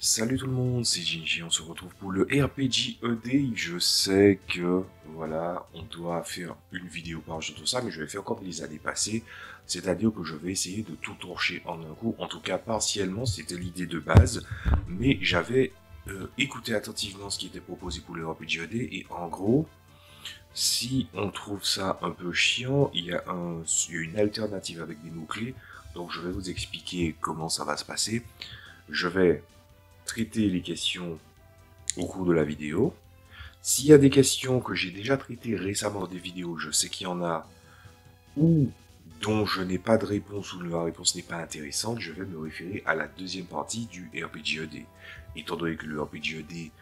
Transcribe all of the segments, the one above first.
Salut tout le monde, c'est Ginji, on se retrouve pour le RPG ED. Je sais que, voilà, on doit faire une vidéo par jour de ça, mais je vais faire comme les années passées, c'est-à-dire que je vais essayer de tout torcher en un coup, en tout cas partiellement, c'était l'idée de base, mais j'avais écouté attentivement ce qui était proposé pour le RPG ED, et en gros, si on trouve ça un peu chiant, il y a une alternative avec des mots-clés, donc je vais vous expliquer comment ça va se passer. Je vais traiter les questions au cours de la vidéo. S'il y a des questions que j'ai déjà traitées récemment dans des vidéos, je sais qu'il y en a, ou dont je n'ai pas de réponse ou la réponse n'est pas intéressante, je vais me référer à la deuxième partie du RPG-ED. Étant donné que le RPG-ED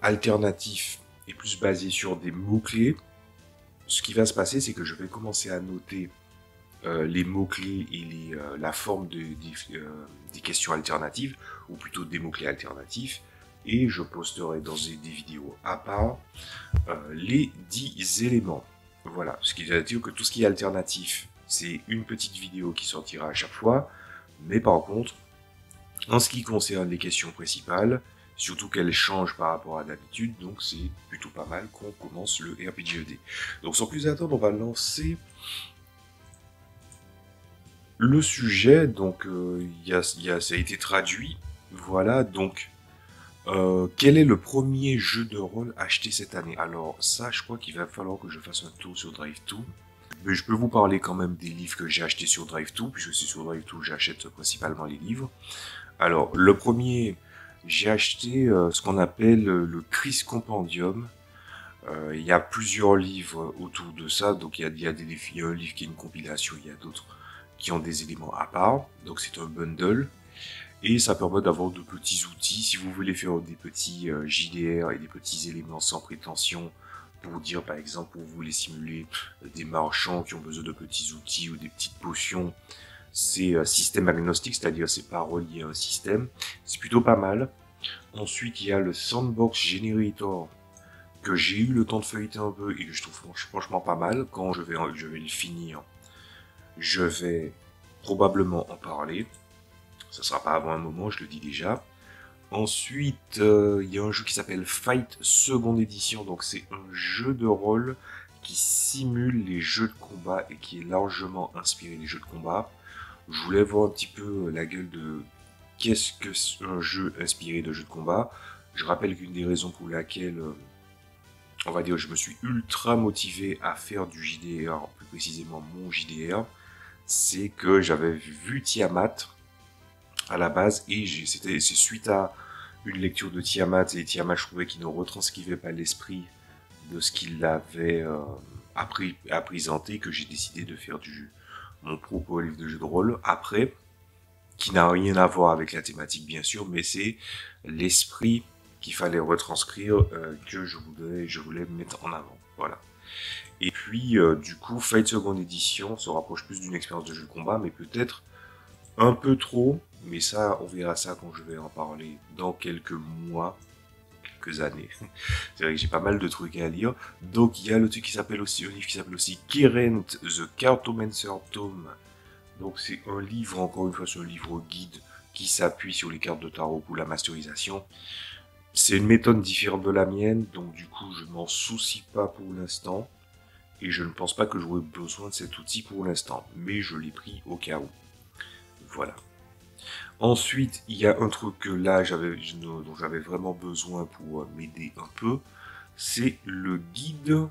alternatif est plus basé sur des mots-clés, ce qui va se passer, c'est que je vais commencer à noter les mots-clés et la forme des questions alternatives, ou plutôt des mots-clés alternatifs, et je posterai dans des vidéos à part les 10 éléments. Voilà, ce qui veut dire que tout ce qui est alternatif, c'est une petite vidéo qui sortira à chaque fois, mais par contre, en ce qui concerne les questions principales, surtout qu'elles changent par rapport à d'habitude, donc c'est plutôt pas mal qu'on commence le RPG-ED. Donc sans plus attendre, on va lancer le sujet. Donc ça a été traduit. Voilà, donc quel est le premier jeu de rôle acheté cette année? Alors ça, je crois qu'il va falloir que je fasse un tour sur Drive2. Mais je peux vous parler quand même des livres que j'ai achetés sur Drive2, puisque c'est sur Drive2 que j'achète principalement les livres. Alors, le premier, j'ai acheté ce qu'on appelle le Chris Compendium. Il y a plusieurs livres autour de ça, donc il y a un livre qui est une compilation, il y a d'autres qui ont des éléments à part, donc c'est un bundle. Et ça permet d'avoir de petits outils. Si vous voulez faire des petits JDR et des petits éléments sans prétention, pour dire par exemple, pour vous voulez simuler des marchands qui ont besoin de petits outils ou des petites potions, c'est système agnostique, c'est-à-dire c'est pas relié à un système. C'est plutôt pas mal. Ensuite, il y a le Sandbox Generator, que j'ai eu le temps de feuilleter un peu et que je trouve franchement pas mal. Quand je vais le finir, je vais probablement en parler. Ça sera pas avant un moment, je le dis déjà. Ensuite, il y a un jeu qui s'appelle Fight Seconde Edition. Donc c'est un jeu de rôle qui simule les jeux de combat et qui est largement inspiré des jeux de combat. Je voulais voir un petit peu la gueule de qu'est-ce que un jeu inspiré de jeux de combat. Je rappelle qu'une des raisons pour laquelle, on va dire, je me suis ultra motivé à faire du JDR, plus précisément mon JDR, c'est que j'avais vu Tiamat à la base et c'est suite à une lecture de Tiamat, et Tiamat, je trouvais qu'il ne retranscrivait pas l'esprit de ce qu'il avait appris à présenter, que j'ai décidé de faire mon propre livre de jeu de rôle après, qui n'a rien à voir avec la thématique bien sûr, mais c'est l'esprit qu'il fallait retranscrire, que je voulais mettre en avant. Voilà. Et puis du coup, Fight Second Edition se rapproche plus d'une expérience de jeu de combat, mais peut-être un peu trop, mais ça, on verra ça quand je vais en parler dans quelques mois, quelques années. C'est vrai que j'ai pas mal de trucs à lire. Donc il y a le truc qui s'appelle aussi, un livre qui s'appelle aussi Kirent the Cartomancer Tome. Donc c'est un livre, encore une fois, c'est un livre guide qui s'appuie sur les cartes de tarot pour la masterisation. C'est une méthode différente de la mienne, donc du coup je m'en soucie pas pour l'instant. Et je ne pense pas que j'aurai besoin de cet outil pour l'instant, mais je l'ai pris au cas où. Voilà. Ensuite, il y a un truc que là, dont j'avais vraiment besoin pour m'aider un peu, c'est le guide.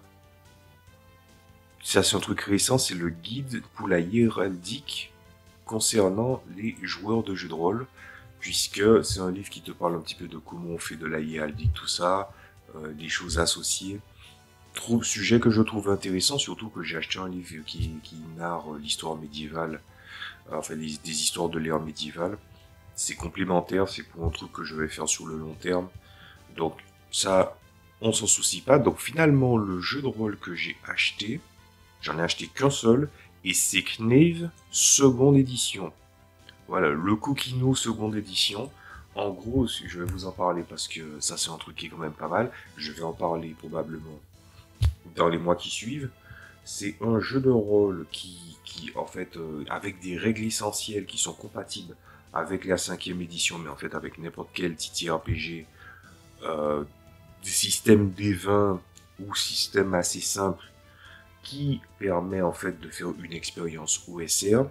Ça, c'est un truc récent, c'est le guide pour la hiéraldique concernant les joueurs de jeux de rôle, puisque c'est un livre qui te parle un petit peu de comment on fait de la hiéraldique, tout ça, des choses associées. Sujet que je trouve intéressant, surtout que j'ai acheté un livre qui narre l'histoire médiévale, enfin des histoires de l'ère médiévale. C'est complémentaire, c'est pour un truc que je vais faire sur le long terme. Donc ça, on s'en soucie pas. Donc finalement, le jeu de rôle que j'ai acheté, j'en ai acheté qu'un seul, et c'est Knave seconde édition. Voilà, le Kokino seconde édition. En gros, je vais vous en parler parce que ça c'est un truc qui est quand même pas mal. Je vais en parler probablement dans les mois qui suivent. c'est un jeu de rôle qui en fait, avec des règles essentielles qui sont compatibles avec la 5e édition, mais en fait avec n'importe quel TTRPG, des systèmes D20 ou système assez simple qui permet en fait de faire une expérience OSR.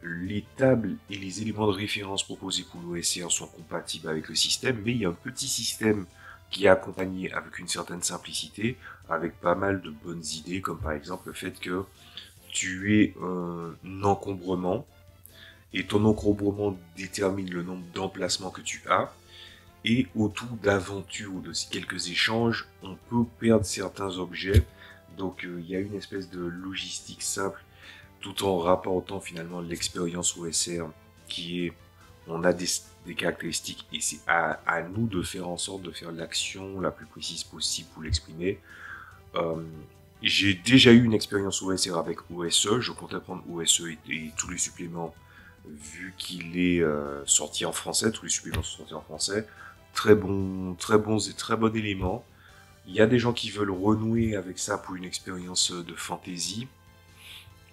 Les tables et les éléments de référence proposés pour l'OSR sont compatibles avec le système, mais il y a un petit système qui est accompagné avec une certaine simplicité, avec pas mal de bonnes idées, comme par exemple le fait que tu aies un encombrement, et ton encombrement détermine le nombre d'emplacements que tu as, et autour d'aventures ou de quelques échanges, on peut perdre certains objets, donc il y a une espèce de logistique simple tout en rapportant finalement l'expérience OSR qui est, on a des caractéristiques et c'est à nous de faire en sorte de faire l'action la plus précise possible pour l'exprimer. J'ai déjà eu une expérience OSR avec OSE, je comptais prendre OSE et tous les suppléments vu qu'il est sorti en français, tous les suppléments sont sortis en français. Très bon élément. Il y a des gens qui veulent renouer avec ça pour une expérience de fantasy.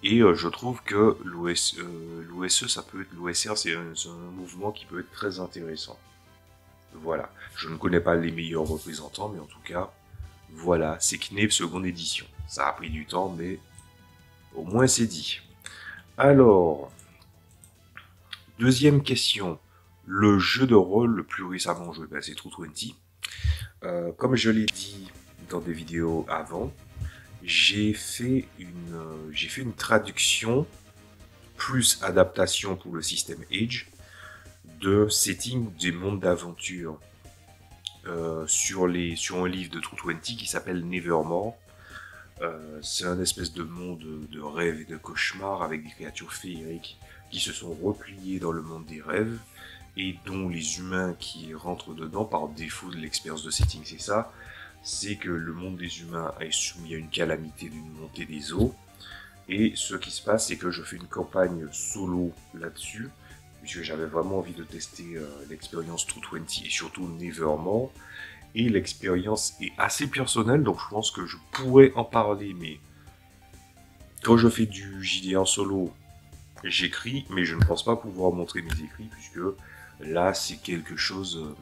Et je trouve que l'OSE, ça peut être l'OSR, c'est un mouvement qui peut être très intéressant. Voilà. Je ne connais pas les meilleurs représentants, mais en tout cas, voilà, c'est Knave seconde édition. Ça a pris du temps, mais au moins c'est dit. Alors, deuxième question. Le jeu de rôle le plus récemment joué, ben, c'est True 20. Comme je l'ai dit dans des vidéos avant, j'ai fait une traduction plus adaptation pour le système Age de setting des mondes d'aventure sur un livre de True 20 qui s'appelle Nevermore. C'est un espèce de monde de rêve et de cauchemar avec des créatures féeriques qui se sont repliées dans le monde des rêves et dont les humains qui rentrent dedans par défaut de l'expérience de setting, c'est ça, c'est que le monde des humains est soumis à une calamité d'une montée des eaux. Et ce qui se passe, c'est que je fais une campagne solo là-dessus, puisque j'avais vraiment envie de tester l'expérience True 20 et surtout Nevermore. Et l'expérience est assez personnelle, donc je pense que je pourrais en parler, mais quand je fais du JD en solo, j'écris, mais je ne pense pas pouvoir montrer mes écrits, puisque là, c'est quelque chose...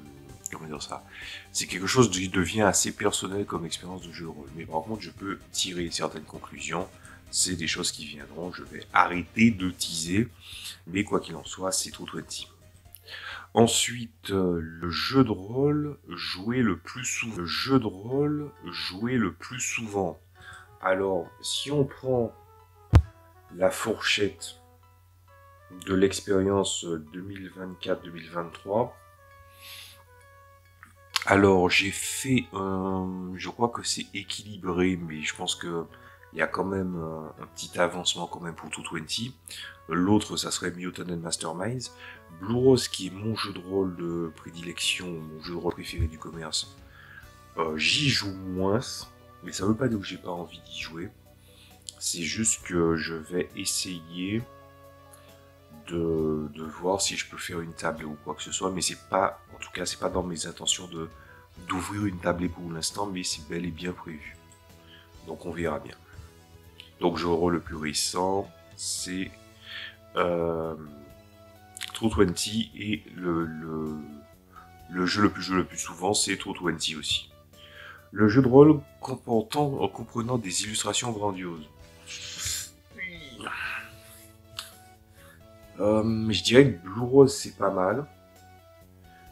comment dire ça? C'est quelque chose qui devient assez personnel comme expérience de jeu de rôle. Mais par contre, je peux tirer certaines conclusions. C'est des choses qui viendront. Je vais arrêter de teaser. Mais quoi qu'il en soit, c'est True 20. Ensuite, le jeu de rôle joué le plus souvent. Le jeu de rôle joué le plus souvent. Alors, si on prend la fourchette de l'expérience 2024-2023, alors j'ai fait je crois que c'est équilibré, mais je pense que il y a quand même un petit avancement quand même pour True 20. L'autre, ça serait Mutant and Masterminds. Blue Rose, qui est mon jeu de rôle de prédilection, mon jeu de rôle préféré du commerce, j'y joue moins, mais ça veut pas dire que j'ai pas envie d'y jouer. C'est juste que je vais essayer de voir si je peux faire une table ou quoi que ce soit, mais c'est pas, en tout cas, c'est pas dans mes intentions d'ouvrir une tablée pour l'instant, mais c'est bel et bien prévu. Donc on verra bien. Donc jeu de rôle le plus récent, c'est True 20 et le jeu le plus joué le plus souvent, c'est True 20 aussi. Le jeu de rôle comprenant des illustrations grandioses. Je dirais que Blue Rose c'est pas mal.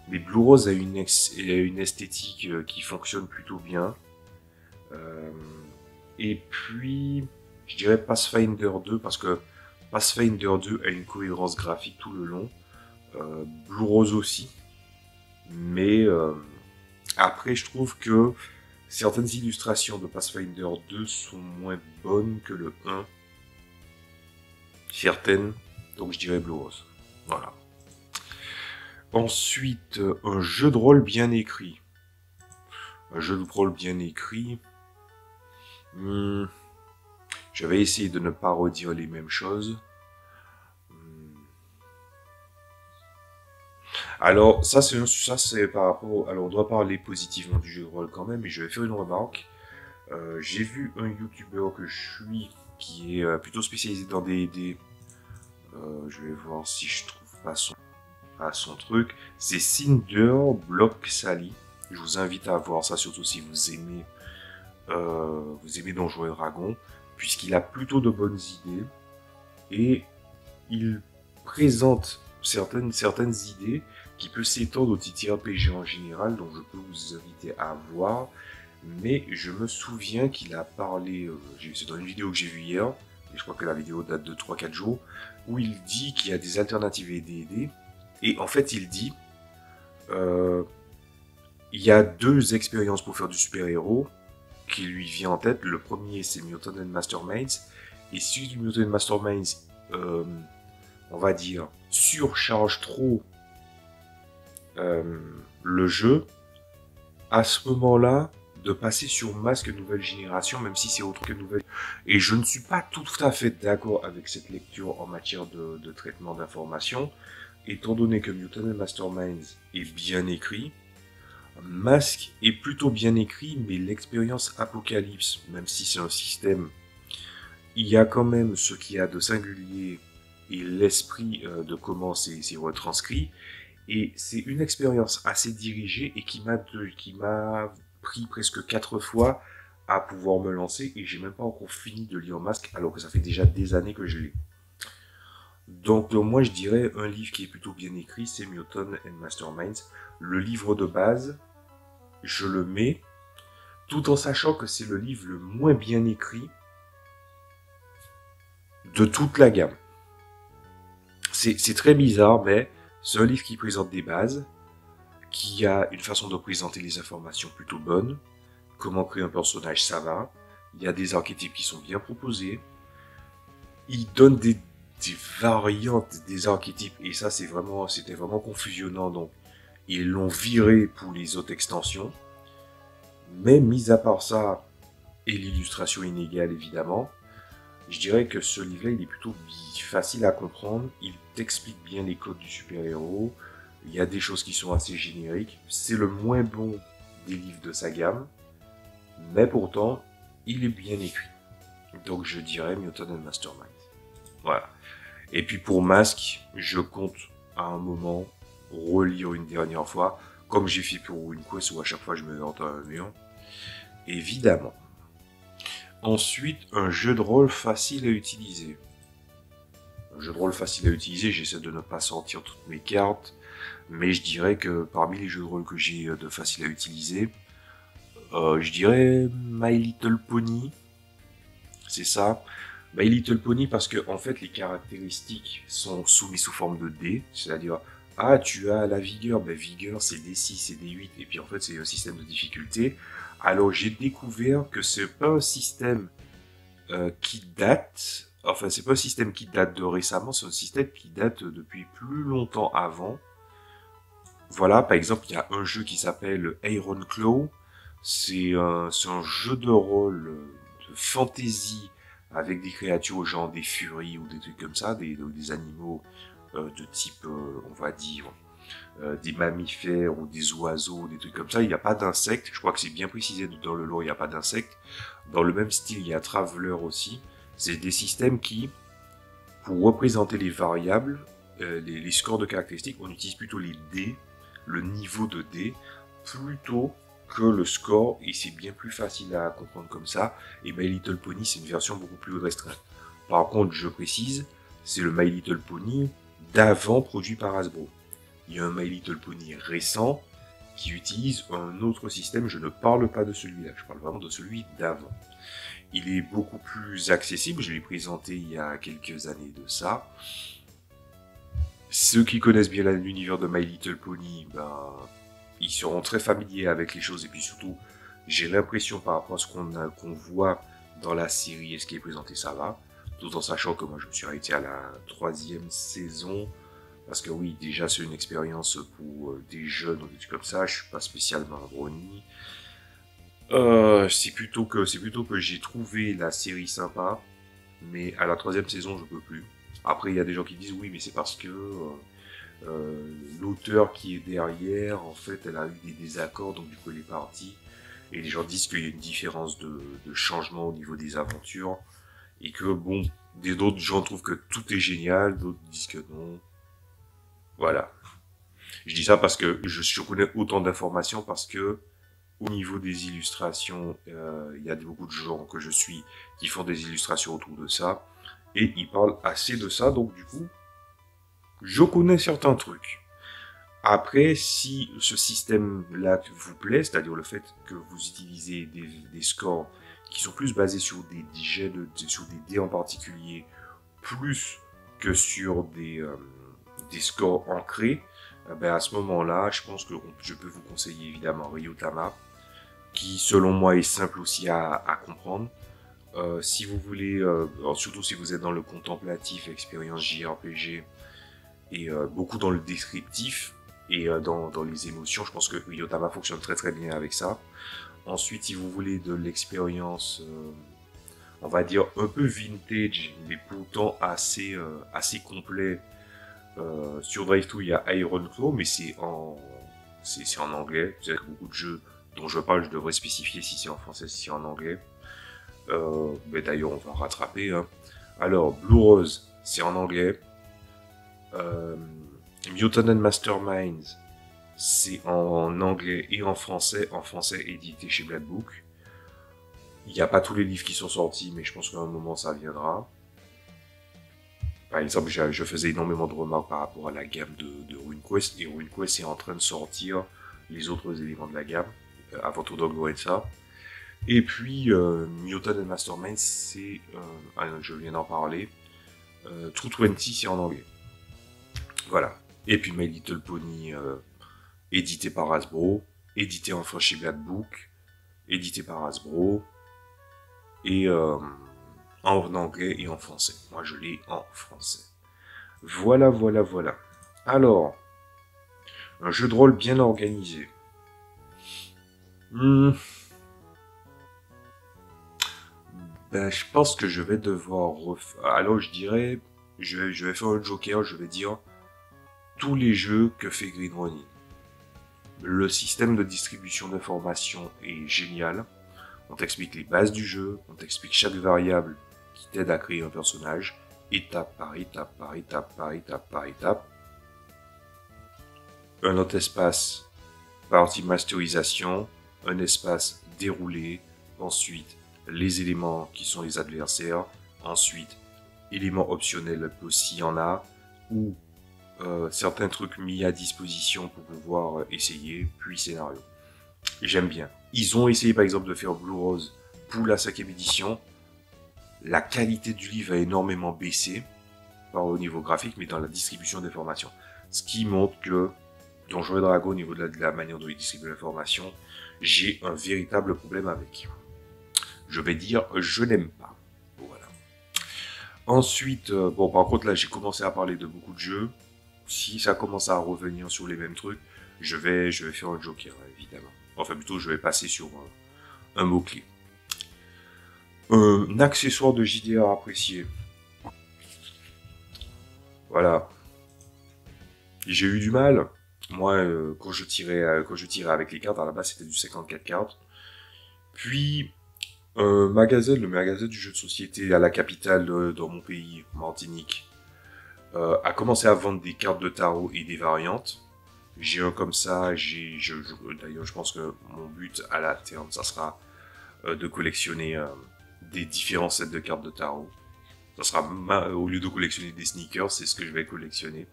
Mais Blue Rose a une esthétique qui fonctionne plutôt bien. Et puis, je dirais Pathfinder 2 parce que Pathfinder 2 a une cohérence graphique tout le long. Blue Rose aussi. Mais après, je trouve que certaines illustrations de Pathfinder 2 sont moins bonnes que le 1. Certaines. Donc je dirais Blue Rose. Voilà. Ensuite, un jeu de rôle bien écrit. Un jeu de rôle bien écrit. Je vais essayer de ne pas redire les mêmes choses. Alors, ça c'est par rapport... Alors, on doit parler positivement du jeu de rôle quand même, mais je vais faire une remarque. J'ai vu un YouTuber que je suis qui est plutôt spécialisé dans je vais voir si je trouve pas son truc. C'est Cinder Block Sally. Je vous invite à voir ça, surtout si vous aimez Donjons et Dragons, puisqu'il a plutôt de bonnes idées et il présente certaines idées qui peuvent s'étendre au TTRPG en général, donc je peux vous inviter à voir. Mais je me souviens qu'il a parlé, c'est dans une vidéo que j'ai vue hier, et je crois que la vidéo date de 3-4 jours, où il dit qu'il y a des alternatives à D&D, et en fait il dit, il y a deux expériences pour faire du super-héros qui lui vient en tête. Le premier c'est Mutant and Masterminds, et si Mutant and Masterminds, on va dire, surcharge trop le jeu, à ce moment-là, de passer sur Masque nouvelle génération, même si c'est autre que nouvelle. Et je ne suis pas tout à fait d'accord avec cette lecture en matière de traitement d'informations, étant donné que Mutant and Masterminds est bien écrit. Masque est plutôt bien écrit, mais l'expérience Apocalypse, même si c'est un système, il y a quand même ce qu'il y a de singulier et l'esprit de comment c'est retranscrit. Et c'est une expérience assez dirigée et qui m'a pris presque 4 fois à pouvoir me lancer, et j'ai même pas encore fini de lire Masque alors que ça fait déjà des années que je l'ai. Donc moi je dirais un livre qui est plutôt bien écrit, c'est Mutant and Masterminds. Le livre de base, je le mets, tout en sachant que c'est le livre le moins bien écrit de toute la gamme. C'est très bizarre, mais c'est un livre qui présente des bases, qui a une façon de présenter les informations plutôt bonne. Comment créer un personnage, ça va. Il y a des archétypes qui sont bien proposés. Il donne des variantes des archétypes, et ça c'était vraiment confusionnant, donc ils l'ont viré pour les autres extensions. Mais mis à part ça, et l'illustration inégale évidemment, je dirais que ce livre-là, il est plutôt facile à comprendre. Il t'explique bien les codes du super-héros. Il y a des choses qui sont assez génériques. C'est le moins bon des livres de sa gamme, mais pourtant, il est bien écrit. Donc je dirais Mutant and Masterminds. Voilà. Et puis pour Masque, je compte à un moment relire une dernière fois, comme j'ai fait pour une quest où à chaque fois je me mets dans un mur. Évidemment. Ensuite, un jeu de rôle facile à utiliser. Un jeu de rôle facile à utiliser, j'essaie de ne pas sortir toutes mes cartes, mais je dirais que parmi les jeux de rôle que j'ai de facile à utiliser, je dirais My Little Pony, c'est ça. My Little Pony parce que en fait les caractéristiques sont soumises sous forme de dés, c'est-à-dire ah tu as la vigueur, ben vigueur c'est D6, c'est D8, et puis en fait c'est un système de difficulté. Alors j'ai découvert que c'est pas un système qui date, enfin c'est pas un système qui date de récemment, c'est un système qui date depuis plus longtemps avant. Voilà, par exemple il y a un jeu qui s'appelle Iron Claw, c'est un jeu de rôle de fantasy avec des créatures genre des furies ou des trucs comme ça, des animaux de type, on va dire, des mammifères ou des oiseaux, des trucs comme ça. Il n'y a pas d'insectes, je crois que c'est bien précisé dans le lore, il n'y a pas d'insectes. Dans le même style, il y a Traveler aussi. C'est des systèmes qui, pour représenter les variables, les scores de caractéristiques, on utilise plutôt les dés, le niveau de dés, plutôt que le score, et c'est bien plus facile à comprendre comme ça. Et My Little Pony, c'est une version beaucoup plus restreinte. Par contre, je précise, c'est le My Little Pony d'avant produit par Hasbro. Il y a un My Little Pony récent qui utilise un autre système, je ne parle pas de celui-là, je parle vraiment de celui d'avant. Il est beaucoup plus accessible, je l'ai présenté il y a quelques années de ça. Ceux qui connaissent bien l'univers de My Little Pony, ben, ils seront très familiers avec les choses, et puis surtout, j'ai l'impression par rapport à ce qu'on voit dans la série et ce qui est présenté, ça va. Tout en sachant que moi je me suis arrêté à la 3e saison, parce que oui, déjà c'est une expérience pour des jeunes ou des trucs comme ça, je suis pas spécialement un brownie. C'est plutôt que j'ai trouvé la série sympa, mais à la 3e saison je peux plus. Après il y a des gens qui disent oui mais c'est parce que l'auteur qui est derrière, en fait elle a eu des désaccords, donc du coup elle est partie. Et les gens disent qu'il y a une différence de changement au niveau des aventures. Et que bon, d'autres gens trouvent que tout est génial, d'autres disent que non. Voilà. Je dis ça parce que je connais autant d'informations parce que au niveau des illustrations, il y a beaucoup de gens que je suis qui font des illustrations autour de ça. Et ils parlent assez de ça, donc du coup, je connais certains trucs. Après, si ce système-là vous plaît, c'est-à-dire le fait que vous utilisez des scores qui sont plus basés sur des jets, sur des dés en particulier, plus que sur des scores ancrés, ben à ce moment-là, je pense que je peux vous conseiller évidemment Ryotama, qui selon moi est simple aussi à comprendre. Si vous voulez, surtout si vous êtes dans le contemplatif, expérience JRPG, et beaucoup dans le descriptif, et dans les émotions, je pense que Ryotama fonctionne très très bien avec ça. Ensuite, si vous voulez de l'expérience, on va dire un peu vintage, mais pourtant assez complet, sur Drive2, il y a Iron Claw, mais c'est en anglais. C'est que beaucoup de jeux dont je parle, je devrais spécifier si c'est en français, si c'est en anglais. Mais d'ailleurs, on va rattraper. Hein. Alors, Blue Rose, c'est en anglais. Mutant and Masterminds, c'est en anglais et en français édité chez Black Book. Il n'y a pas tous les livres qui sont sortis, mais je pense qu'à un moment ça viendra. Par exemple, je faisais énormément de remarques par rapport à la gamme de RuneQuest, et RuneQuest est en train de sortir les autres éléments de la gamme, avant tout Dog et ça. Et puis, Mutant and Masterminds, c'est, je viens d'en parler, True 20, c'est en anglais. Voilà. Et puis My Little Pony, édité par Hasbro, édité enfin chez Black Book, édité par Hasbro, et en anglais et en français. Moi, je l'ai en français. Voilà, voilà, voilà. Alors, un jeu de rôle bien organisé. Ben, je pense que je vais devoir refaire... Alors, je dirais... Je vais faire un joker, je vais dire... Tous les jeux que fait Green Ronin. Le système de distribution d'informations est génial. On t'explique les bases du jeu, on t'explique chaque variable qui t'aide à créer un personnage, étape par étape, par étape, par étape, par étape. Un autre espace, partie masterisation, un espace déroulé, ensuite les éléments qui sont les adversaires, ensuite éléments optionnels s'il y en a, ou certains trucs mis à disposition pour pouvoir essayer, puis scénario. J'aime bien. Ils ont essayé par exemple de faire Blue Rose pour la 5e édition. La qualité du livre a énormément baissé, pas au niveau graphique, mais dans la distribution d'informations. Ce qui montre que Donjons et Dragons, au niveau de la manière dont ils distribuent l'information, j'ai un véritable problème avec. Je vais dire, je n'aime pas. Voilà. Ensuite, bon par contre là j'ai commencé à parler de beaucoup de jeux. Si ça commence à revenir sur les mêmes trucs, je vais faire un joker, évidemment. Enfin, plutôt, je vais passer sur un mot-clé. Un accessoire de JDR apprécié. Voilà. J'ai eu du mal. Moi, quand je tirais avec les cartes, à la base, c'était du 54 cartes. Puis, le magasin du jeu de société à la capitale dans mon pays, Martinique, a commencé à vendre des cartes de tarot et des variantes. J'ai un comme ça, d'ailleurs je pense que mon but à la terme, ça sera de collectionner des différents sets de cartes de tarot. Ça sera, au lieu de collectionner des sneakers, c'est ce que je vais collectionner.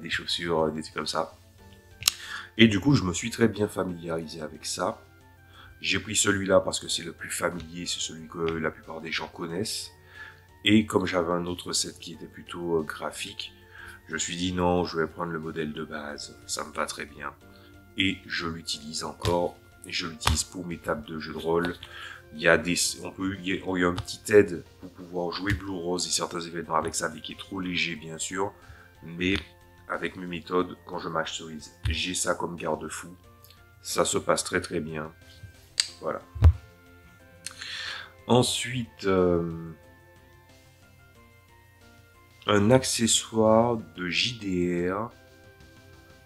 Des chaussures, des trucs comme ça. Et du coup, je me suis très bien familiarisé avec ça. J'ai pris celui-là parce que c'est le plus familier, c'est celui que la plupart des gens connaissent. Et comme j'avais un autre set qui était plutôt graphique, je me suis dit non, je vais prendre le modèle de base, ça me va très bien. Et je l'utilise encore, je l'utilise pour mes tables de jeu de rôle. Il y a un petit aide pour pouvoir jouer Blue Rose et certains événements avec ça, mais qui est trop léger bien sûr. Mais avec mes méthodes, quand je masterise, j'ai ça comme garde-fou. Ça se passe très très bien. Voilà. Ensuite, un accessoire de JDR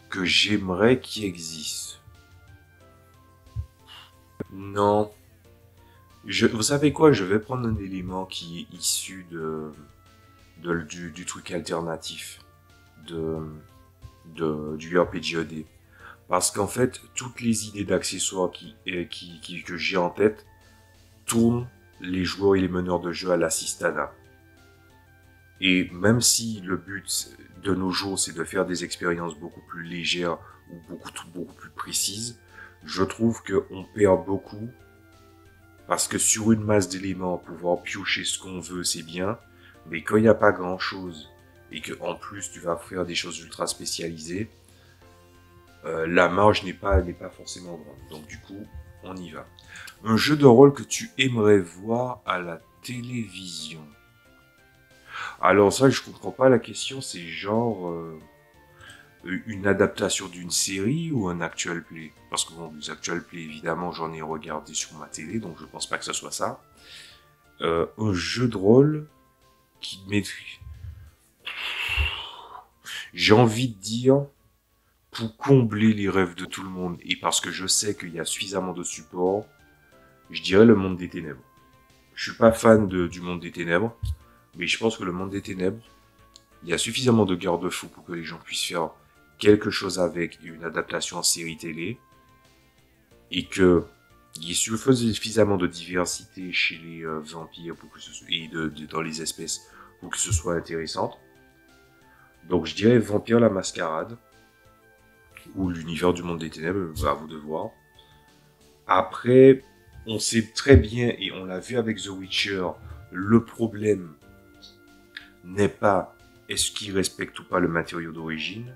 que j'aimerais qu'il existe. Non. Vous savez quoi? Je vais prendre un élément qui est issu du truc alternatif de, du RPGED. Parce qu'en fait, toutes les idées d'accessoires que j'ai en tête tournent les joueurs et les meneurs de jeu à l'assistanat. Et même si le but de nos jours, c'est de faire des expériences beaucoup plus légères ou beaucoup plus précises, je trouve qu'on perd beaucoup parce que sur une masse d'éléments, pouvoir piocher ce qu'on veut, c'est bien, mais quand il n'y a pas grand chose et que en plus tu vas faire des choses ultra spécialisées, la marge n'est pas forcément grande. Donc du coup, on y va. Un jeu de rôle que tu aimerais voir à la télévision. Alors ça, je comprends pas la question. C'est genre une adaptation d'une série ou un actual play. Parce que bon, les actual play, évidemment, j'en ai regardé sur ma télé, donc je pense pas que ce soit ça. Un jeu de rôle qui maîtrise. J'ai envie de dire, pour combler les rêves de tout le monde, et parce que je sais qu'il y a suffisamment de support, je dirais le monde des ténèbres. Je suis pas fan du monde des ténèbres, mais je pense que le monde des ténèbres, il y a suffisamment de garde-fous pour que les gens puissent faire quelque chose avec une adaptation en série télé, et que il y ait suffisamment de diversité chez les vampires pour que ce soit, et dans les espèces pour que ce soit intéressant. Donc je dirais Vampire la Mascarade, ou l'univers du monde des ténèbres, à vous de voir. Après, on sait très bien, et on l'a vu avec The Witcher, le problème n'est pas est-ce qu'ils respectent ou pas le matériau d'origine,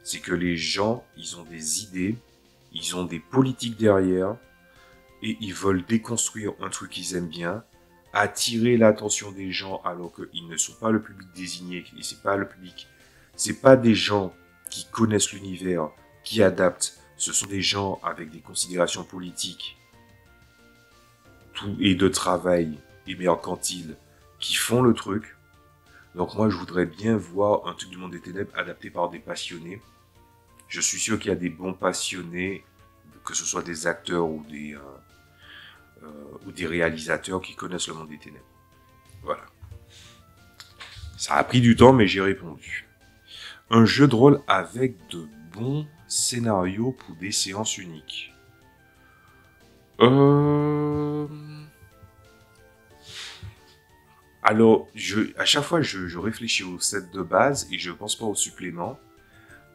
c'est que les gens, ils ont des idées, ils ont des politiques derrière, et ils veulent déconstruire un truc qu'ils aiment bien, attirer l'attention des gens alors qu'ils ne sont pas le public désigné, et c'est pas le public, c'est pas des gens qui connaissent l'univers, qui adaptent, ce sont des gens avec des considérations politiques tout et de travail et mercantile qui font le truc. Donc moi je voudrais bien voir un truc du monde des ténèbres adapté par des passionnés. Je suis sûr qu'il y a des bons passionnés, que ce soit des acteurs ou des réalisateurs qui connaissent le monde des ténèbres. Voilà. Ça a pris du temps, mais j'ai répondu. Un jeu de rôle avec de bons scénarios pour des séances uniques. Alors, à chaque fois, je réfléchis au set de base et je pense pas au supplément.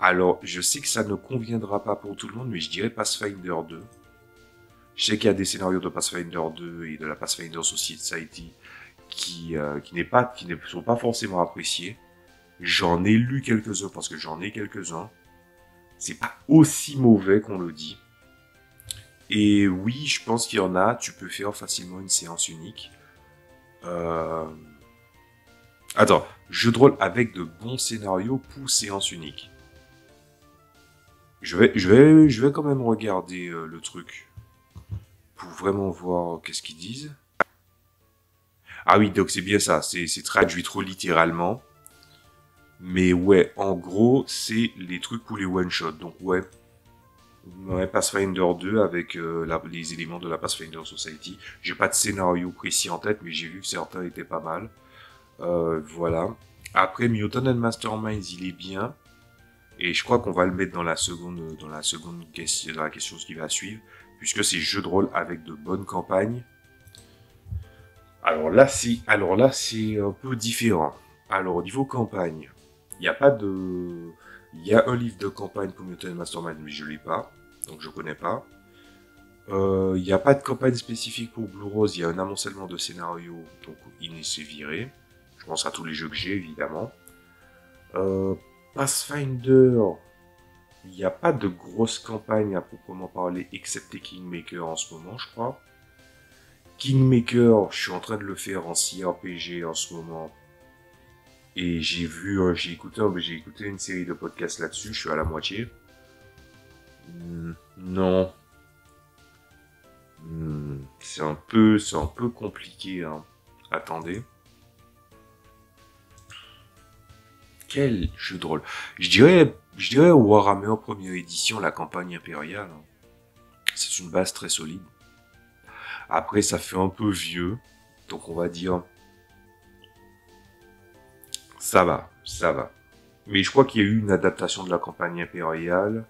Alors, je sais que ça ne conviendra pas pour tout le monde, mais je dirais Pathfinder 2. Je sais qu'il y a des scénarios de Pathfinder 2 et de la Pathfinder Society qui ne sont pas forcément appréciés. J'en ai lu quelques-uns parce que j'en ai quelques-uns. C'est pas aussi mauvais qu'on le dit. Et oui, je pense qu'il y en a. Tu peux faire facilement une séance unique. Attends, jeu de rôle avec de bons scénarios pour séance unique. Je vais quand même regarder le truc pour vraiment voir qu'est-ce qu'ils disent. Ah oui, donc c'est bien ça. C'est traduit trop littéralement. Mais ouais, en gros, c'est les trucs pour les one-shots. Donc ouais, Pathfinder 2 avec les éléments de la Pathfinder Society. J'ai pas de scénario précis en tête, mais j'ai vu que certains étaient pas mal. Voilà. Après, Mutant and Masterminds, il est bien. Et je crois qu'on va le mettre dans la seconde question, dans la question qui va suivre, puisque c'est jeu de rôle avec de bonnes campagnes. Alors là, c'est un peu différent. Alors, au niveau campagne, il y a un livre de campagne pour Mutant and Mastermind, mais je l'ai pas, donc je connais pas. Il n'y a pas de campagne spécifique pour Blue Rose, il y a un amoncellement de scénarios, donc il s'est viré. Je pense à tous les jeux que j'ai, évidemment. Pathfinder, il n'y a pas de grosse campagne à proprement parler, excepté Kingmaker en ce moment, je crois. Kingmaker, je suis en train de le faire en CRPG en ce moment. Et j'ai écouté une série de podcasts là-dessus, je suis à la moitié. Non. C'est un peu compliqué, hein. Attendez. Quel jeu de rôle? Je dirais Warhammer première édition, la campagne impériale. Hein. C'est une base très solide. Après, ça fait un peu vieux. Donc on va dire, ça va, ça va. Mais je crois qu'il y a eu une adaptation de la campagne impériale.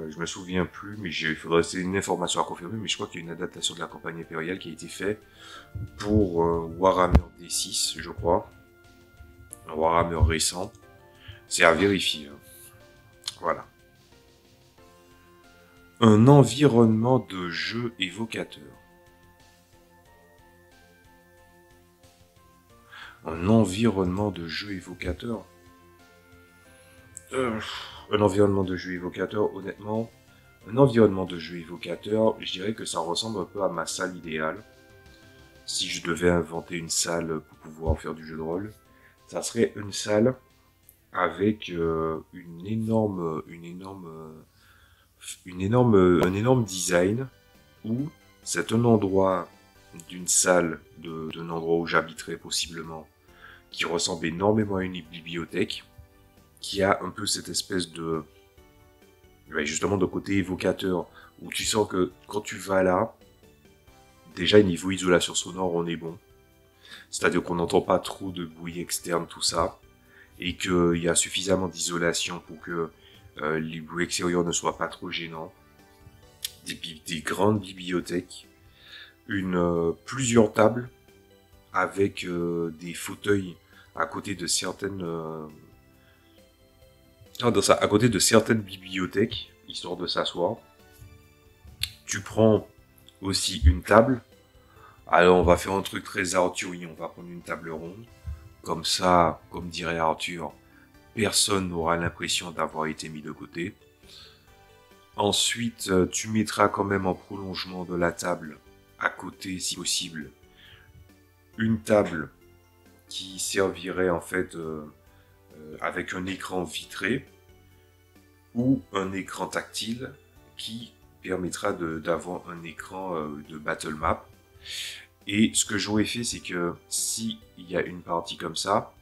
Je me souviens plus, mais il faudrait, c'est une information à confirmer, mais je crois qu'il y a une adaptation de la campagne impériale qui a été faite pour Warhammer D6, je crois. Un Warhammer récent. C'est à vérifier. Hein. Voilà. Un environnement de jeu évocateur. Un environnement de jeu évocateur. Un environnement de jeu évocateur, honnêtement, un environnement de jeu évocateur, je dirais que ça ressemble un peu à ma salle idéale. Si je devais inventer une salle pour pouvoir faire du jeu de rôle, ça serait une salle avec un énorme design où c'est un endroit d'une salle, d'un endroit où j'habiterais possiblement, qui ressemble énormément à une bibliothèque, qui a un peu cette espèce de, justement, de côté évocateur, où tu sens que quand tu vas là, déjà niveau isolation sonore, on est bon. C'est-à-dire qu'on n'entend pas trop de bruit externe, tout ça, et qu'il y a suffisamment d'isolation pour que les bruits extérieurs ne soient pas trop gênants. Des grandes bibliothèques, plusieurs tables avec des fauteuils à côté de certaines à côté de certaines bibliothèques, histoire de s'asseoir. Tu prends aussi une table. Alors on va faire un truc très arthurien, on va prendre une table ronde. Comme ça, comme dirait Arthur, personne n'aura l'impression d'avoir été mis de côté. Ensuite, tu mettras quand même en prolongement de la table, à côté si possible, une table qui servirait en fait avec un écran vitré ou un écran tactile qui permettra d'avoir un écran de battle map. Et ce que j'aurais fait, c'est que si il y a une partie comme ça,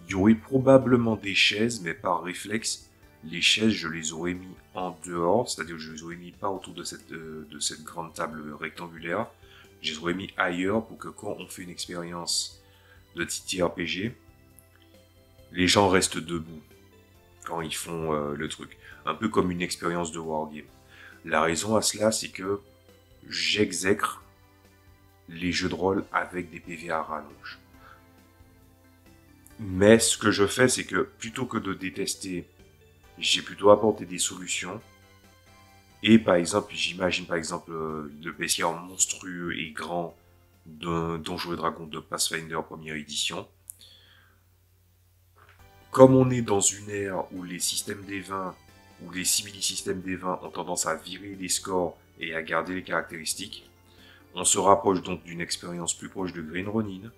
il y aurait probablement des chaises, mais par réflexe, les chaises, je les aurais mis en dehors, c'est-à-dire que je les aurais mis pas autour de cette grande table rectangulaire, je les aurais mis ailleurs pour que quand on fait une expérience de TTRPG, les gens restent debout quand ils font le truc. Un peu comme une expérience de wargame. La raison à cela, c'est que j'exècre les jeux de rôle avec des PV à rallonge. Mais ce que je fais, c'est que plutôt que de détester, j'ai plutôt apporté des solutions. Et par exemple, j'imagine par exemple le bestiaire monstrueux et grand d'un Donjons et Dragons de Pathfinder première édition. Comme on est dans une ère où les systèmes des vins, ou les simili-systèmes des vins ont tendance à virer les scores et à garder les caractéristiques, on se rapproche donc d'une expérience plus proche de Green Ronin,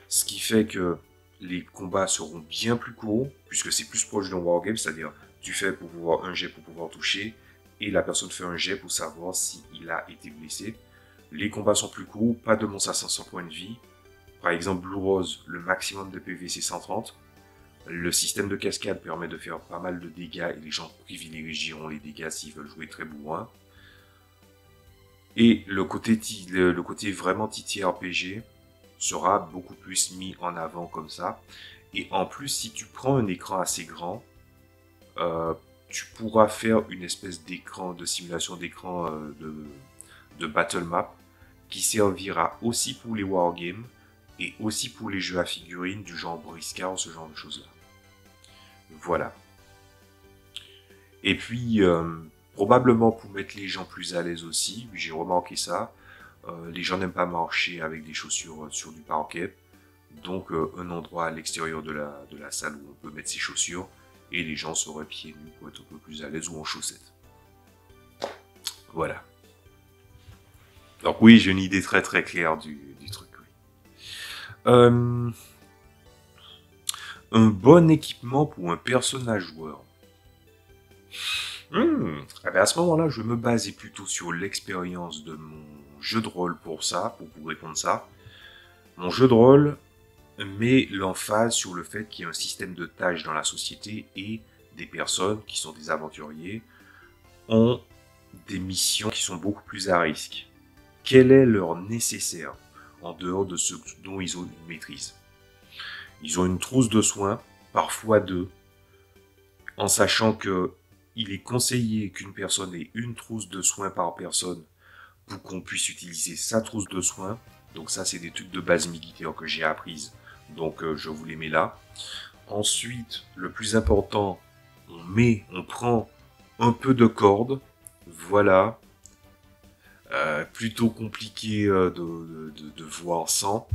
ce qui fait que les combats seront bien plus courts, puisque c'est plus proche d'un wargame, c'est-à-dire tu fais pour pouvoir un jet pour pouvoir toucher, et la personne fait un jet pour savoir s'il a été blessé. Les combats sont plus courts, pas de monstres à 500 points de vie. Par exemple, Blue Rose, le maximum de PV c'est 130. Le système de cascade permet de faire pas mal de dégâts, et les gens privilégieront les dégâts s'ils veulent jouer très bourrin. Et le côté vraiment TTRPG sera beaucoup plus mis en avant comme ça. Et en plus, si tu prends un écran assez grand, tu pourras faire une espèce d'écran, de simulation d'écran de battle map qui servira aussi pour les wargames et aussi pour les jeux à figurines du genre Briscard, ce genre de choses-là. Voilà. Et puis, probablement pour mettre les gens plus à l'aise aussi, j'ai remarqué ça, les gens n'aiment pas marcher avec des chaussures sur du parquet, donc un endroit à l'extérieur de la salle où on peut mettre ses chaussures, et les gens seraient pieds nus pour être un peu plus à l'aise ou en chaussettes. Voilà. Donc oui, j'ai une idée très très claire du truc. Oui. Un bon équipement pour un personnage joueur. À ce moment-là, je vais me baser plutôt sur l'expérience de mon jeu de rôle pour ça, pour vous répondre ça. Mon jeu de rôle met l'emphase sur le fait qu'il y a un système de tâches dans la société et des personnes qui sont des aventuriers ont des missions qui sont beaucoup plus à risque. quel est leur nécessaire, en dehors de ce dont ils ont une maîtrise. Ils ont une trousse de soins, parfois deux, en sachant que il est conseillé qu'une personne ait une trousse de soins par personne pour qu'on puisse utiliser sa trousse de soins. Donc ça, c'est des trucs de base militaire que j'ai apprises. Donc je vous les mets là. Ensuite, le plus important, on prend un peu de corde. Voilà. Plutôt compliqué de voir sans.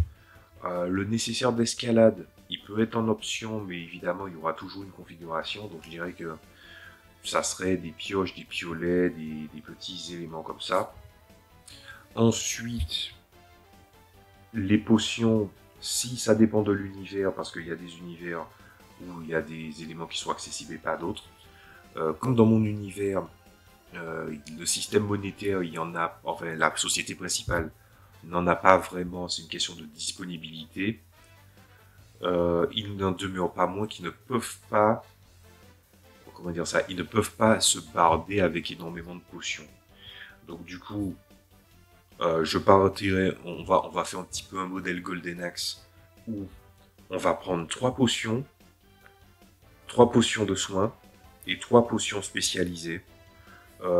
Le nécessaire d'escalade, il peut être en option, mais évidemment, il y aura toujours une configuration. Donc je dirais que ça serait des pioches, des piolets, des petits éléments comme ça. Ensuite, les potions, si ça dépend de l'univers, parce qu'il y a des univers où il y a des éléments qui sont accessibles et pas d'autres. Comme dans mon univers, le système monétaire, il y en a, enfin la société principale n'en a pas vraiment, c'est une question de disponibilité. Il n'en demeure pas moins qu'ils ne peuvent pas, comment dire ça, ils ne peuvent pas se barder avec énormément de potions. Donc du coup, je partirai, on va faire un petit peu un modèle Golden Axe où on va prendre 3 potions de soins et 3 potions spécialisées.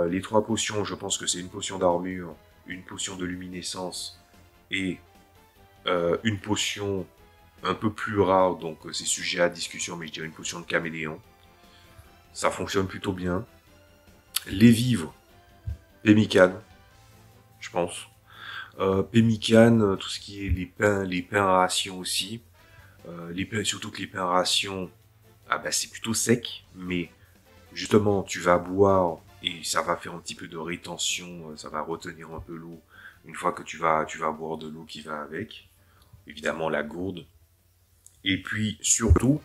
Les 3 potions, je pense que c'est une potion d'armure, une potion de luminescence et une potion un peu plus rare, donc c'est sujet à discussion, mais je dirais une potion de caméléon. Ça fonctionne plutôt bien. Les vivres, pemmican, je pense. Pemmican, tout ce qui est les pains rations aussi. Surtout que les pains rations, c'est plutôt sec, mais justement tu vas boire et ça va faire un petit peu de rétention, ça va retenir un peu l'eau une fois que tu vas boire de l'eau qui va avec. Évidemment la gourde. Et puis surtout,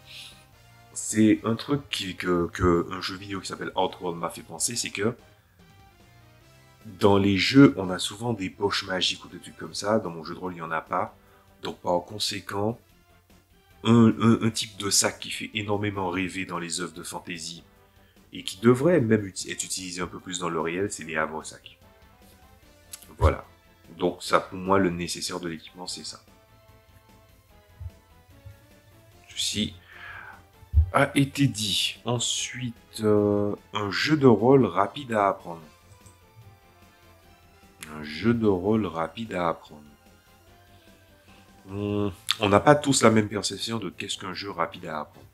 c'est un truc que un jeu vidéo qui s'appelle Outworld m'a fait penser, c'est que dans les jeux, on a souvent des poches magiques ou des trucs comme ça. Dans mon jeu de rôle, il n'y en a pas. Donc par conséquent, un type de sac qui fait énormément rêver dans les œuvres de fantasy et qui devrait même être utilisé un peu plus dans le réel, c'est les havre-sacs. Voilà. Donc ça, pour moi, le nécessaire de l'équipement, c'est ça. Ceci a été dit. Ensuite, un jeu de rôle rapide à apprendre. Un jeu de rôle rapide à apprendre. On n'a pas tous la même perception de qu'est-ce qu'un jeu rapide à apprendre.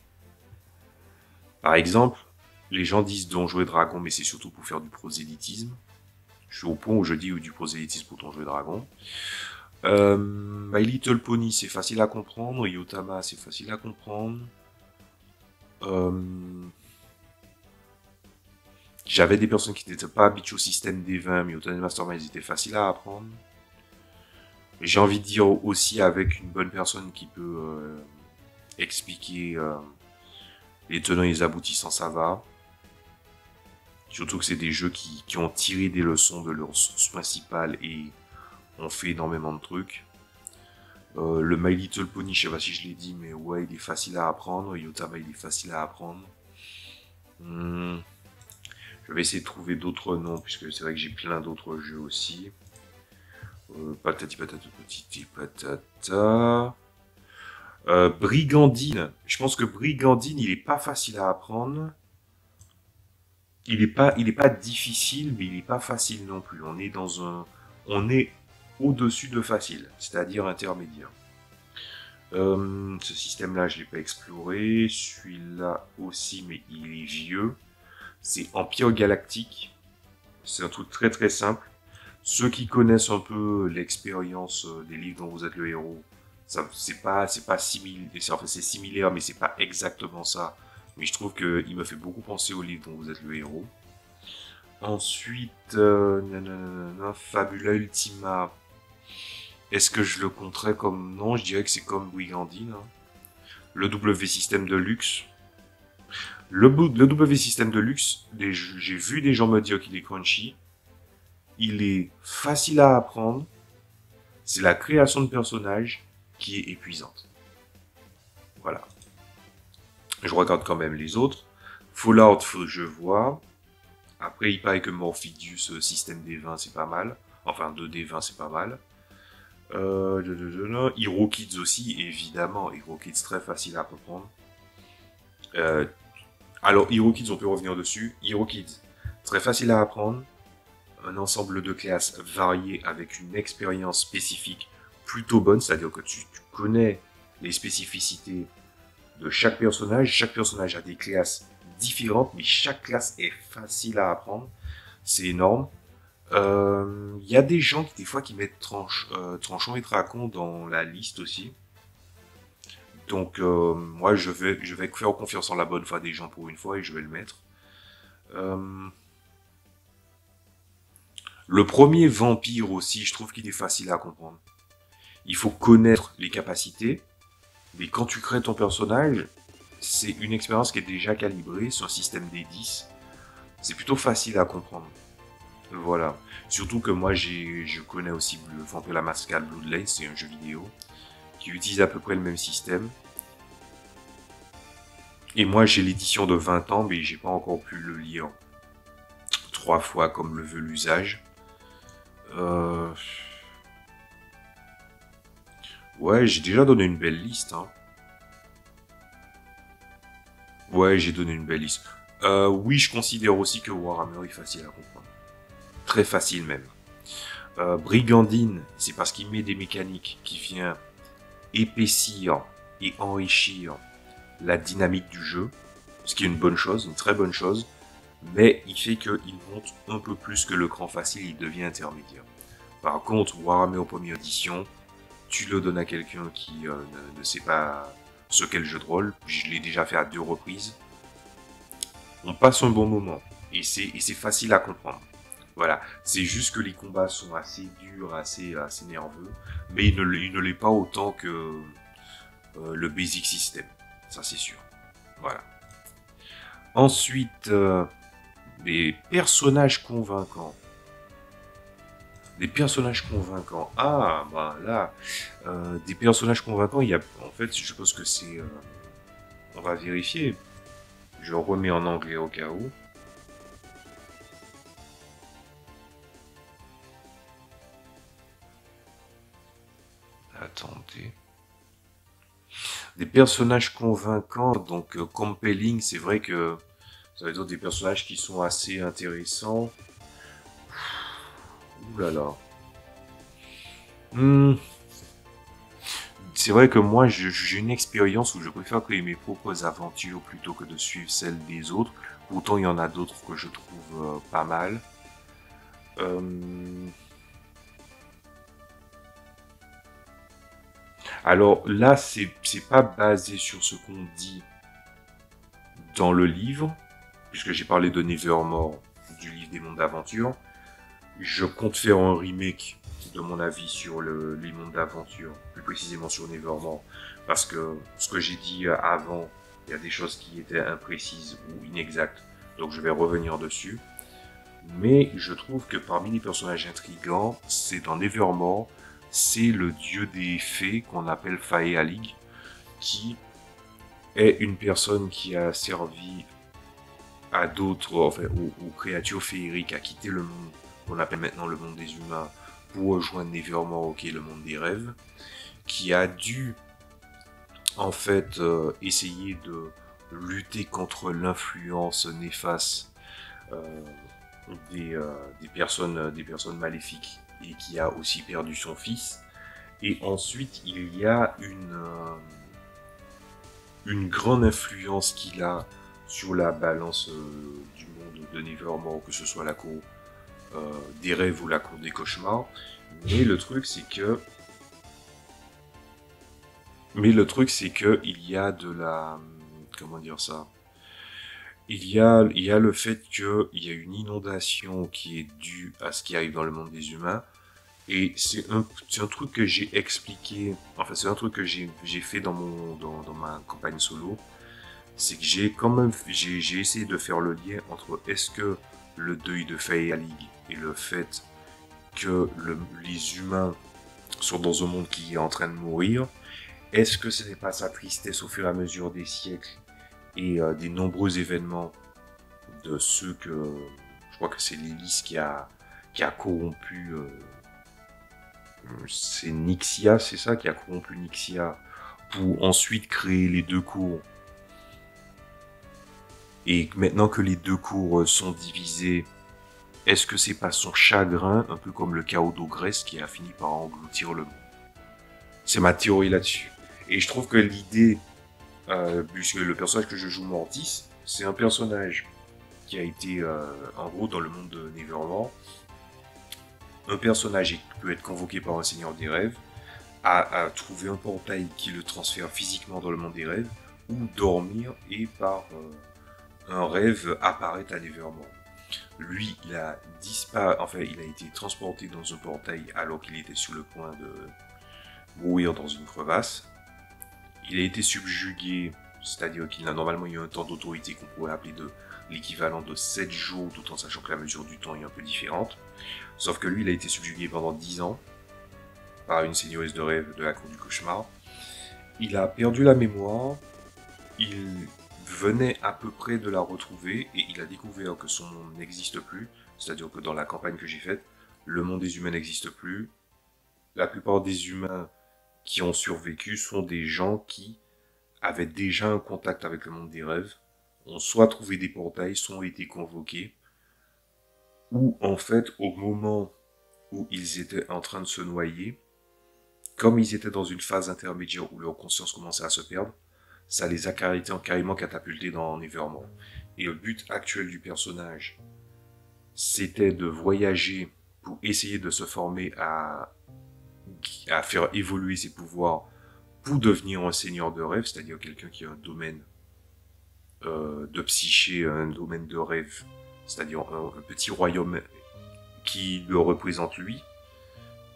Par exemple, les gens disent Donjons et Dragons, mais c'est surtout pour faire du prosélytisme. Je suis au point où je dis du prosélytisme pour Donjons et Dragons. My Little Pony, c'est facile à comprendre. Yotama, c'est facile à comprendre. J'avais des personnes qui n'étaient pas habituées au système des 20, mais Yotama Mastermind, ils étaient faciles à apprendre. J'ai envie de dire aussi avec une bonne personne qui peut expliquer les tenants et les aboutissants, ça va. Surtout que c'est des jeux qui ont tiré des leçons de leur source principale et ont fait énormément de trucs. Le My Little Pony, je sais pas si je l'ai dit, mais ouais, il est facile à apprendre. Yotama, il est facile à apprendre. Je vais essayer de trouver d'autres noms, puisque c'est vrai que j'ai plein d'autres jeux aussi. Patati patata patiti patata. Brigandine. Je pense que Brigandine, il est pas facile à apprendre. Il est pas difficile, mais il est pas facile non plus. On est au-dessus de facile, c'est-à-dire intermédiaire. Ce système-là, je l'ai pas exploré. Celui-là aussi, mais il est vieux. C'est Empire Galactique. C'est un truc très très simple. Ceux qui connaissent un peu l'expérience des livres dont vous êtes le héros, c'est pas similaire, enfin, c'est similaire, mais c'est pas exactement ça. Mais je trouve qu'il me fait beaucoup penser au livre dont vous êtes le héros. Ensuite, Fabula Ultima. Est-ce que je le compterais comme... Non, je dirais que c'est comme Brigandine. Hein. Le W System de luxe. Le W System de luxe, j'ai vu des gens me dire qu'il est crunchy. Il est facile à apprendre. C'est la création de personnages qui est épuisante. Voilà. Je regarde quand même les autres. Fallout, faut que je vois. Après, il paraît que Morphidius, système des 20, c'est pas mal. Enfin, 2D20, c'est pas mal. Hero Kids aussi, évidemment. Hero Kids, très facile à comprendre. Alors, Hero Kids, on peut revenir dessus. Hero Kids, très facile à apprendre. Un ensemble de classes variées avec une expérience spécifique plutôt bonne, c'est-à-dire que tu connais les spécificités de chaque personnage. Chaque personnage a des classes différentes, mais chaque classe est facile à apprendre. C'est énorme. Y a des gens qui, des fois, qui mettent Tranchant et Dracon dans la liste aussi. Donc, moi, je vais faire confiance en la bonne foi des gens pour une fois et je vais le mettre. Le premier Vampire aussi, je trouve qu'il est facile à comprendre. Il faut connaître les capacités, mais quand tu crées ton personnage, c'est une expérience qui est déjà calibrée sur un système des 10. C'est plutôt facile à comprendre. Voilà. Surtout que moi, je connais aussi le Vampire la Mascarade Bloodlines, c'est un jeu vidéo qui utilise à peu près le même système. Et moi, j'ai l'édition de 20 ans, mais j'ai pas encore pu le lire 3 fois comme le veut l'usage. Ouais, j'ai déjà donné une belle liste. Hein. Ouais, j'ai donné une belle liste. Oui, je considère aussi que Warhammer est facile à comprendre. Très facile même. Brigandine, c'est parce qu'il met des mécaniques qui viennent épaissir et enrichir la dynamique du jeu, ce qui est une bonne chose, une très bonne chose, mais il fait qu'il monte un peu plus que le cran facile, il devient intermédiaire. Par contre, Warhammer première édition, tu le donnes à quelqu'un qui ne sait pas ce qu'est le jeu de rôle, je l'ai déjà fait à 2 reprises, on passe un bon moment, et c'est facile à comprendre. Voilà, c'est juste que les combats sont assez durs, assez nerveux, mais il ne l'est pas autant que le Basic System, ça c'est sûr. Voilà. Ensuite, des personnages convaincants. Des personnages convaincants. Ah, bah là, des personnages convaincants, il y a, en fait, je suppose que c'est... on va vérifier. Je remets en anglais au cas où. Attendez. Des personnages convaincants, donc compelling, c'est vrai que ça veut dire des personnages qui sont assez intéressants. Ouh là là. C'est vrai que moi, j'ai une expérience où je préfère créer mes propres aventures plutôt que de suivre celles des autres. Pourtant, il y en a d'autres que je trouve pas mal. Alors là, c'est pas basé sur ce qu'on dit dans le livre, puisque j'ai parlé de Nevermore, du livre des mondes d'aventure. Je compte faire un remake de mon avis sur les mondes d'aventure, plus précisément sur Nevermore, parce que ce que j'ai dit avant, il y a des choses qui étaient imprécises ou inexactes, donc je vais revenir dessus. Mais je trouve que parmi les personnages intrigants, c'est dans Nevermore, c'est le dieu des fées qu'on appelle Faealig, qui est une personne qui a servi à d'autres, enfin aux créatures féeriques, à quitter le monde qu'on appelle maintenant le monde des humains, pour rejoindre Nevermore, qui est le monde des rêves, qui a dû en fait essayer de lutter contre l'influence néfaste des personnes maléfiques, et qui a aussi perdu son fils. Et ensuite, il y a une grande influence qu'il a sur la balance du monde de Nevermore, que ce soit la cour des rêves ou la cour des cauchemars. Mais le truc, c'est que il y a de la... Comment dire ça? Il y a le fait qu'il y a une inondation qui est due à ce qui arrive dans le monde des humains. Et c'est un truc que j'ai expliqué, enfin c'est un truc que j'ai fait dans ma campagne solo. C'est que j'ai essayé de faire le lien entre est-ce que le deuil de Faealig et le fait que les humains sont dans un monde qui est en train de mourir, est-ce que ce n'est pas sa tristesse au fur et à mesure des siècles et des nombreux événements de ceux que... Je crois que c'est Lilith qui a corrompu C'est Nixia, c'est ça qui a corrompu Nixia pour ensuite créer les deux cours. Et maintenant que les deux cours sont divisés, est-ce que c'est pas son chagrin, un peu comme le chaos d'Ogresse, qui a fini par engloutir le monde? C'est ma théorie là-dessus. Et je trouve que l'idée, puisque le personnage que je joue, Mortis, c'est un personnage qui a été, en gros, dans le monde de Neverland, un personnage qui peut être convoqué par un seigneur des rêves, à trouver un portail qui le transfère physiquement dans le monde des rêves, ou dormir et par un rêve apparaître à Nevermore. Lui, il a disparu, enfin, il a été transporté dans un portail alors qu'il était sur le point de mourir dans une crevasse. Il a été subjugué, c'est-à-dire qu'il a normalement eu un temps d'autorité qu'on pourrait appeler de l'équivalent de 7 jours, tout en sachant que la mesure du temps est un peu différente. Sauf que lui, il a été subjugué pendant 10 ans par une seigneuresse de rêve de la cour du cauchemar. Il a perdu la mémoire, il venait à peu près de la retrouver et il a découvert que son monde n'existe plus, c'est-à-dire que dans la campagne que j'ai faite, le monde des humains n'existe plus. La plupart des humains qui ont survécu sont des gens qui avaient déjà un contact avec le monde des rêves, ont soit trouvé des portails, soit ont été convoqués, ou en fait, au moment où ils étaient en train de se noyer, comme ils étaient dans une phase intermédiaire où leur conscience commençait à se perdre, ça les a carrément catapultés dans Nevermore. Et le but actuel du personnage, c'était de voyager pour essayer de se former à faire évoluer ses pouvoirs pour devenir un seigneur de rêve, c'est-à-dire quelqu'un qui a un domaine de psyché, un domaine de rêve, c'est-à-dire un petit royaume qui le représente lui.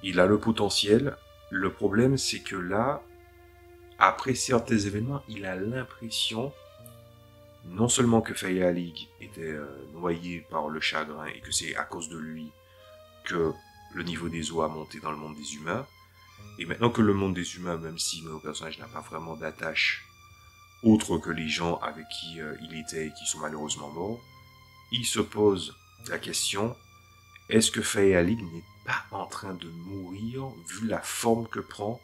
Il a le potentiel. Le problème, c'est que là, après certains événements, il a l'impression non seulement que Faya League était noyé par le chagrin et que c'est à cause de lui que le niveau des eaux a monté dans le monde des humains, et maintenant que le monde des humains, même si mon personnage n'a pas vraiment d'attache autre que les gens avec qui il était et qui sont malheureusement morts, il se pose la question, est-ce que Faya League n'est pas en train de mourir vu la forme que prend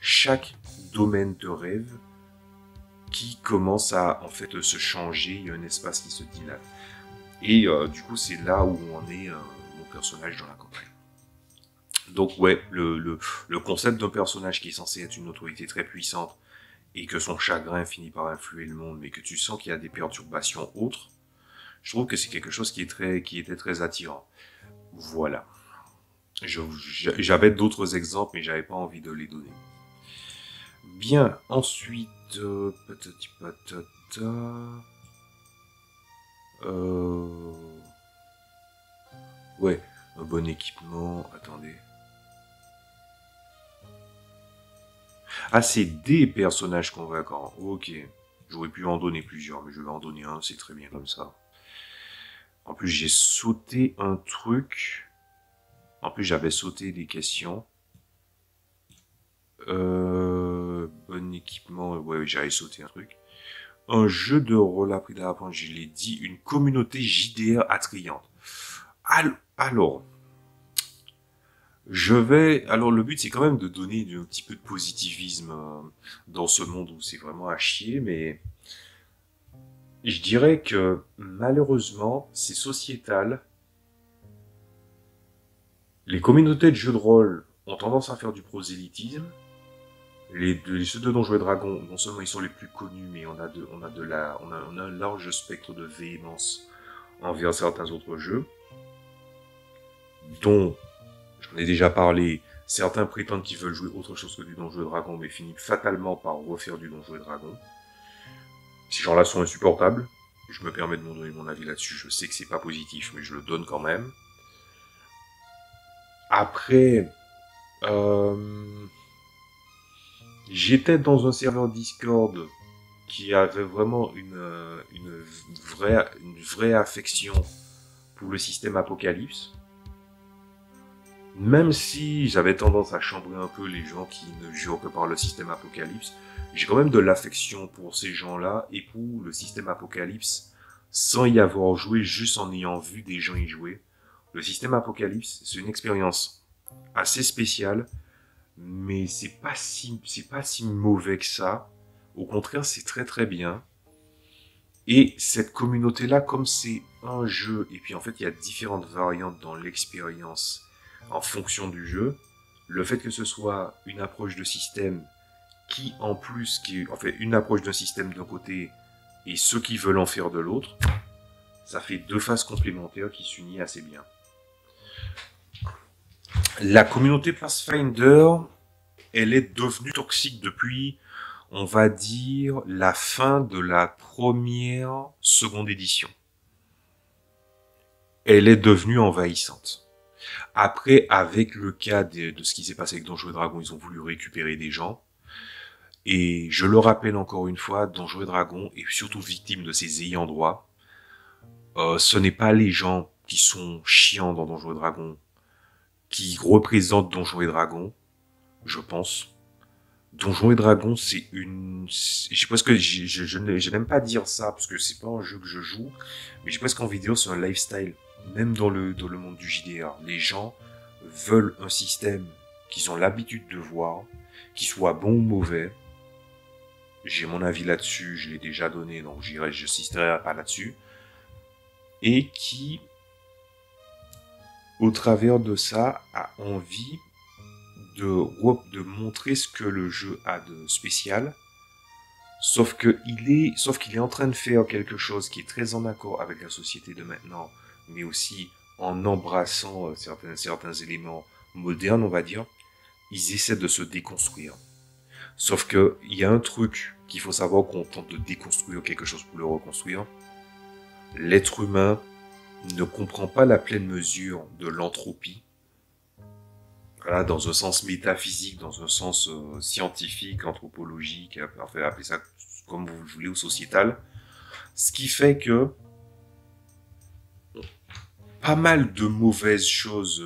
chaque domaine de rêve qui commence à en fait se changer, il y a un espace qui se dilate. Et du coup c'est là où on est mon personnage dans la campagne. Donc ouais, le concept d'un personnage qui est censé être une autorité très puissante et que son chagrin finit par influer le monde, mais que tu sens qu'il y a des perturbations autres, je trouve que c'est quelque chose qui était très attirant. Voilà. J'avais d'autres exemples, mais j'avais pas envie de les donner. Bien, ensuite, patati patata. Ouais, un bon équipement. Attendez. Ah, c'est des personnages convaincants. Ok. J'aurais pu en donner plusieurs, mais je vais en donner un, c'est très bien comme ça. En plus, j'ai sauté un truc. En plus, j'avais sauté des questions. Bon équipement, ouais, j'avais sauté un truc. Un jeu de rôle appris d'apprendre, je l'ai dit, une communauté JDR attrayante. Alors, alors le but c'est quand même de donner un petit peu de positivisme dans ce monde où c'est vraiment à chier, mais je dirais que malheureusement, c'est sociétal. Les communautés de jeux de rôle ont tendance à faire du prosélytisme. Ceux de Donjons et Dragons, non seulement ils sont les plus connus, mais on a un large spectre de véhémence envers certains autres jeux, dont, j'en ai déjà parlé, certains prétendent qu'ils veulent jouer autre chose que du Donjons et Dragons, mais finissent fatalement par refaire du Donjons et Dragons. Ces gens-là sont insupportables. Je me permets de m'en donner mon avis là-dessus. Je sais que c'est pas positif, mais je le donne quand même. Après, j'étais dans un serveur Discord qui avait vraiment une vraie affection pour le système Apocalypse. Même si j'avais tendance à chambrer un peu les gens qui ne jurent que par le système Apocalypse, j'ai quand même de l'affection pour ces gens-là et pour le système Apocalypse sans y avoir joué, juste en ayant vu des gens y jouer. Le système Apocalypse, c'est une expérience assez spécial, mais c'est pas si mauvais que ça. Au contraire, c'est très très bien. Et cette communauté-là, comme c'est un jeu, et puis en fait il y a différentes variantes dans l'expérience en fonction du jeu, le fait que ce soit une approche de système qui en plus, qui en fait une approche d'un système d'un côté et ceux qui veulent en faire de l'autre, ça fait deux phases complémentaires qui s'unissent assez bien. La communauté Pathfinder, elle est devenue toxique depuis, on va dire, la fin de la première, seconde édition. Elle est devenue envahissante. Après, avec le cas de ce qui s'est passé avec Donjons et Dragons, ils ont voulu récupérer des gens. Et je le rappelle encore une fois, Donjons et Dragons est surtout victime de ses ayants droit. Ce n'est pas les gens qui sont chiants dans Donjons et Dragons qui représentent Donjons et Dragons, je pense. Donjons et Dragons, c'est une... Je pense que je n'aime pas dire ça, parce que c'est pas un jeu que je joue, mais j'ai presque envie de dire c'est un lifestyle. Même dans le monde du JDR, les gens veulent un système qu'ils ont l'habitude de voir, qui soit bon ou mauvais. J'ai mon avis là-dessus, je l'ai déjà donné, donc j'insisterai pas là-dessus. Et qui, au travers de ça, a envie de montrer ce que le jeu a de spécial, sauf qu'il est en train de faire quelque chose qui est très en accord avec la société de maintenant, mais aussi en embrassant certains éléments modernes, on va dire. Ils essaient de se déconstruire. Sauf que il y a un truc qu'il faut savoir quand on tente de déconstruire quelque chose pour le reconstruire. L'être humain ne comprend pas la pleine mesure de l'entropie. Voilà, dans un sens métaphysique, dans un sens scientifique, anthropologique, enfin, appelez ça comme vous le voulez, ou sociétal. Ce qui fait que pas mal de mauvaises choses,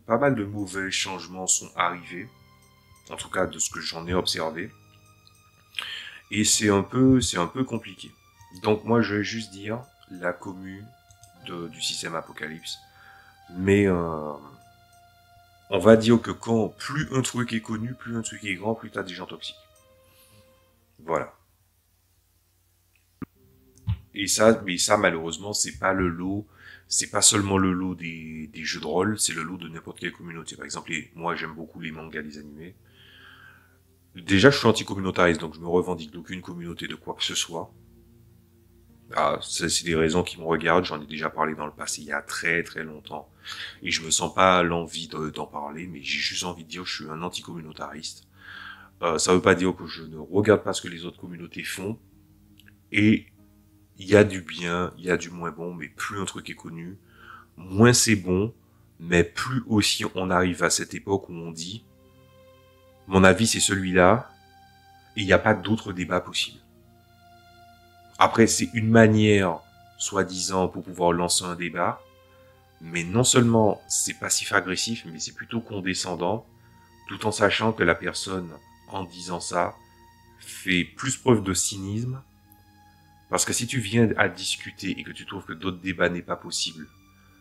pas mal de mauvais changements sont arrivés. En tout cas, de ce que j'en ai observé. Et c'est un peu compliqué. Donc moi, je vais juste dire la commu du système Apocalypse. Mais on va dire que quand plus un truc est connu, plus un truc est grand, plus t'as des gens toxiques. Voilà. Et ça, mais ça malheureusement, c'est pas le lot. C'est pas seulement le lot des jeux de rôle, c'est le lot de n'importe quelle communauté. Par exemple, moi j'aime beaucoup les mangas, les animés. Déjà, je suis anti-communautariste, donc je me revendique d'aucune communauté de quoi que ce soit. Ah, c'est des raisons qui me regardent, j'en ai déjà parlé dans le passé il y a très très longtemps. Et je me sens pas l'envie d'en parler, mais j'ai juste envie de dire que je suis un anti-communautariste. Ça veut pas dire que je ne regarde pas ce que les autres communautés font. Et il y a du bien, il y a du moins bon, mais plus un truc est connu, moins c'est bon, mais plus aussi on arrive à cette époque où on dit mon avis c'est celui-là, et il n'y a pas d'autre débat possible. Après, c'est une manière, soi-disant, pour pouvoir lancer un débat, mais non seulement c'est passif-agressif, mais c'est plutôt condescendant, tout en sachant que la personne, en disant ça, fait plus preuve de cynisme, parce que si tu viens à discuter et que tu trouves que d'autres débats n'est pas possible,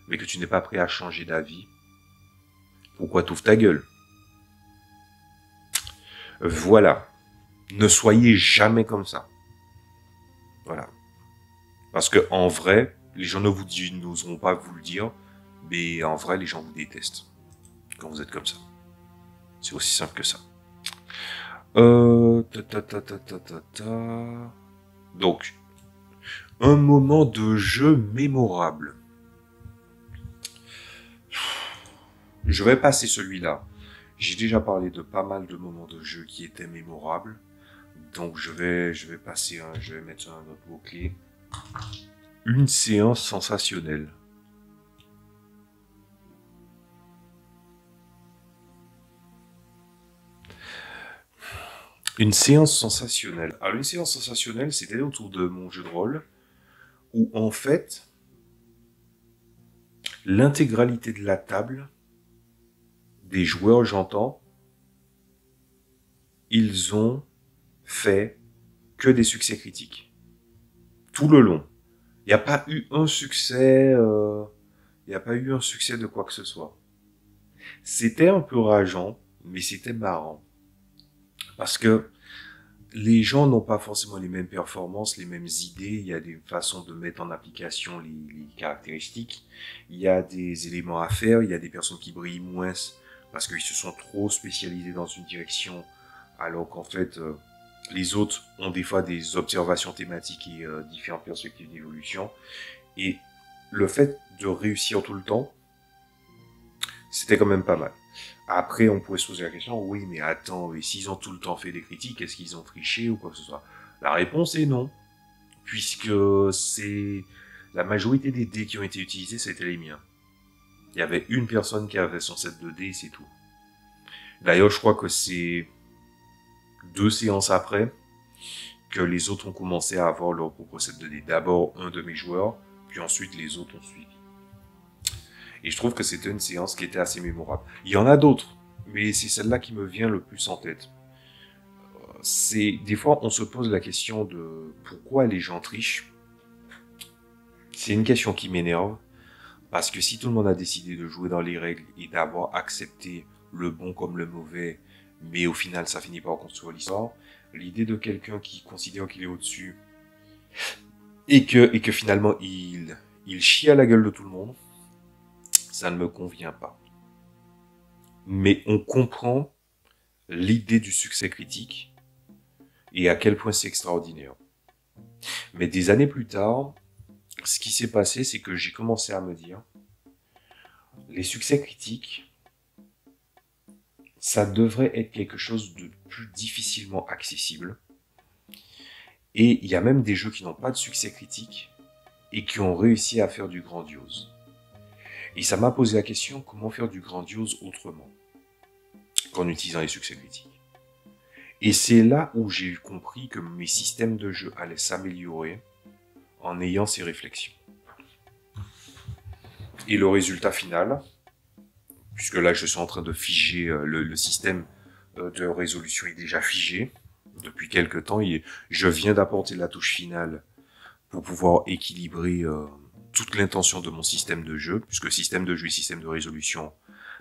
mais que tu n'es pas prêt à changer d'avis, pourquoi t'ouvres ta gueule? Voilà. Ne soyez jamais comme ça. Voilà. Parce que en vrai, les gens n'oseront pas vous le dire, mais en vrai, les gens vous détestent quand vous êtes comme ça. C'est aussi simple que ça. Donc, un moment de jeu mémorable. Je vais passer celui-là. J'ai déjà parlé de pas mal de moments de jeu qui étaient mémorables. Donc je vais mettre un autre mot-clé. Une séance sensationnelle. Une séance sensationnelle. Alors une séance sensationnelle, c'était autour de mon jeu de rôle, où en fait, l'intégralité de la table, des joueurs j'entends, ils ont fait que des succès critiques. Tout le long. Il n'y a pas eu un succès de quoi que ce soit. C'était un peu rageant, mais c'était marrant. Parce que les gens n'ont pas forcément les mêmes performances, les mêmes idées. Il y a des façons de mettre en application les caractéristiques. Il y a des éléments à faire. Il y a des personnes qui brillent moins parce qu'ils se sont trop spécialisés dans une direction, alors qu'en fait, les autres ont des fois des observations thématiques et différentes perspectives d'évolution. Et le fait de réussir tout le temps, c'était quand même pas mal. Après, on pourrait se poser la question, oui, mais attends, et s'ils ont tout le temps fait des critiques, est-ce qu'ils ont triché ou quoi que ce soit? La réponse est non, puisque c'est la majorité des dés qui ont été utilisés, c'était les miens. Il y avait une personne qui avait son set de dés, c'est tout. D'ailleurs, je crois que c'est 2 séances après que les autres ont commencé à avoir leur propre set de dés. D'abord un de mes joueurs, puis ensuite les autres ont suivi. Et je trouve que c'était une séance qui était assez mémorable. Il y en a d'autres, mais c'est celle-là qui me vient le plus en tête. Des fois, on se pose la question de pourquoi les gens trichent. C'est une question qui m'énerve, parce que si tout le monde a décidé de jouer dans les règles et d'avoir accepté le bon comme le mauvais, mais au final ça finit par construire l'histoire, l'idée de quelqu'un qui considère qu'il est au-dessus et que finalement il chie à la gueule de tout le monde, ça ne me convient pas. Mais on comprend l'idée du succès critique et à quel point c'est extraordinaire. Mais des années plus tard, ce qui s'est passé, c'est que j'ai commencé à me dire, les succès critiques, ça devrait être quelque chose de plus difficilement accessible. Et il y a même des jeux qui n'ont pas de succès critique et qui ont réussi à faire du grandiose. Et ça m'a posé la question, comment faire du grandiose autrement qu'en utilisant les succès critiques. Et c'est là où j'ai compris que mes systèmes de jeu allaient s'améliorer en ayant ces réflexions. Et le résultat final, puisque là je suis en train de figer le système de résolution est déjà figé depuis quelques temps, et je viens d'apporter la touche finale pour pouvoir équilibrer toute l'intention de mon système de jeu, puisque système de jeu et système de résolution,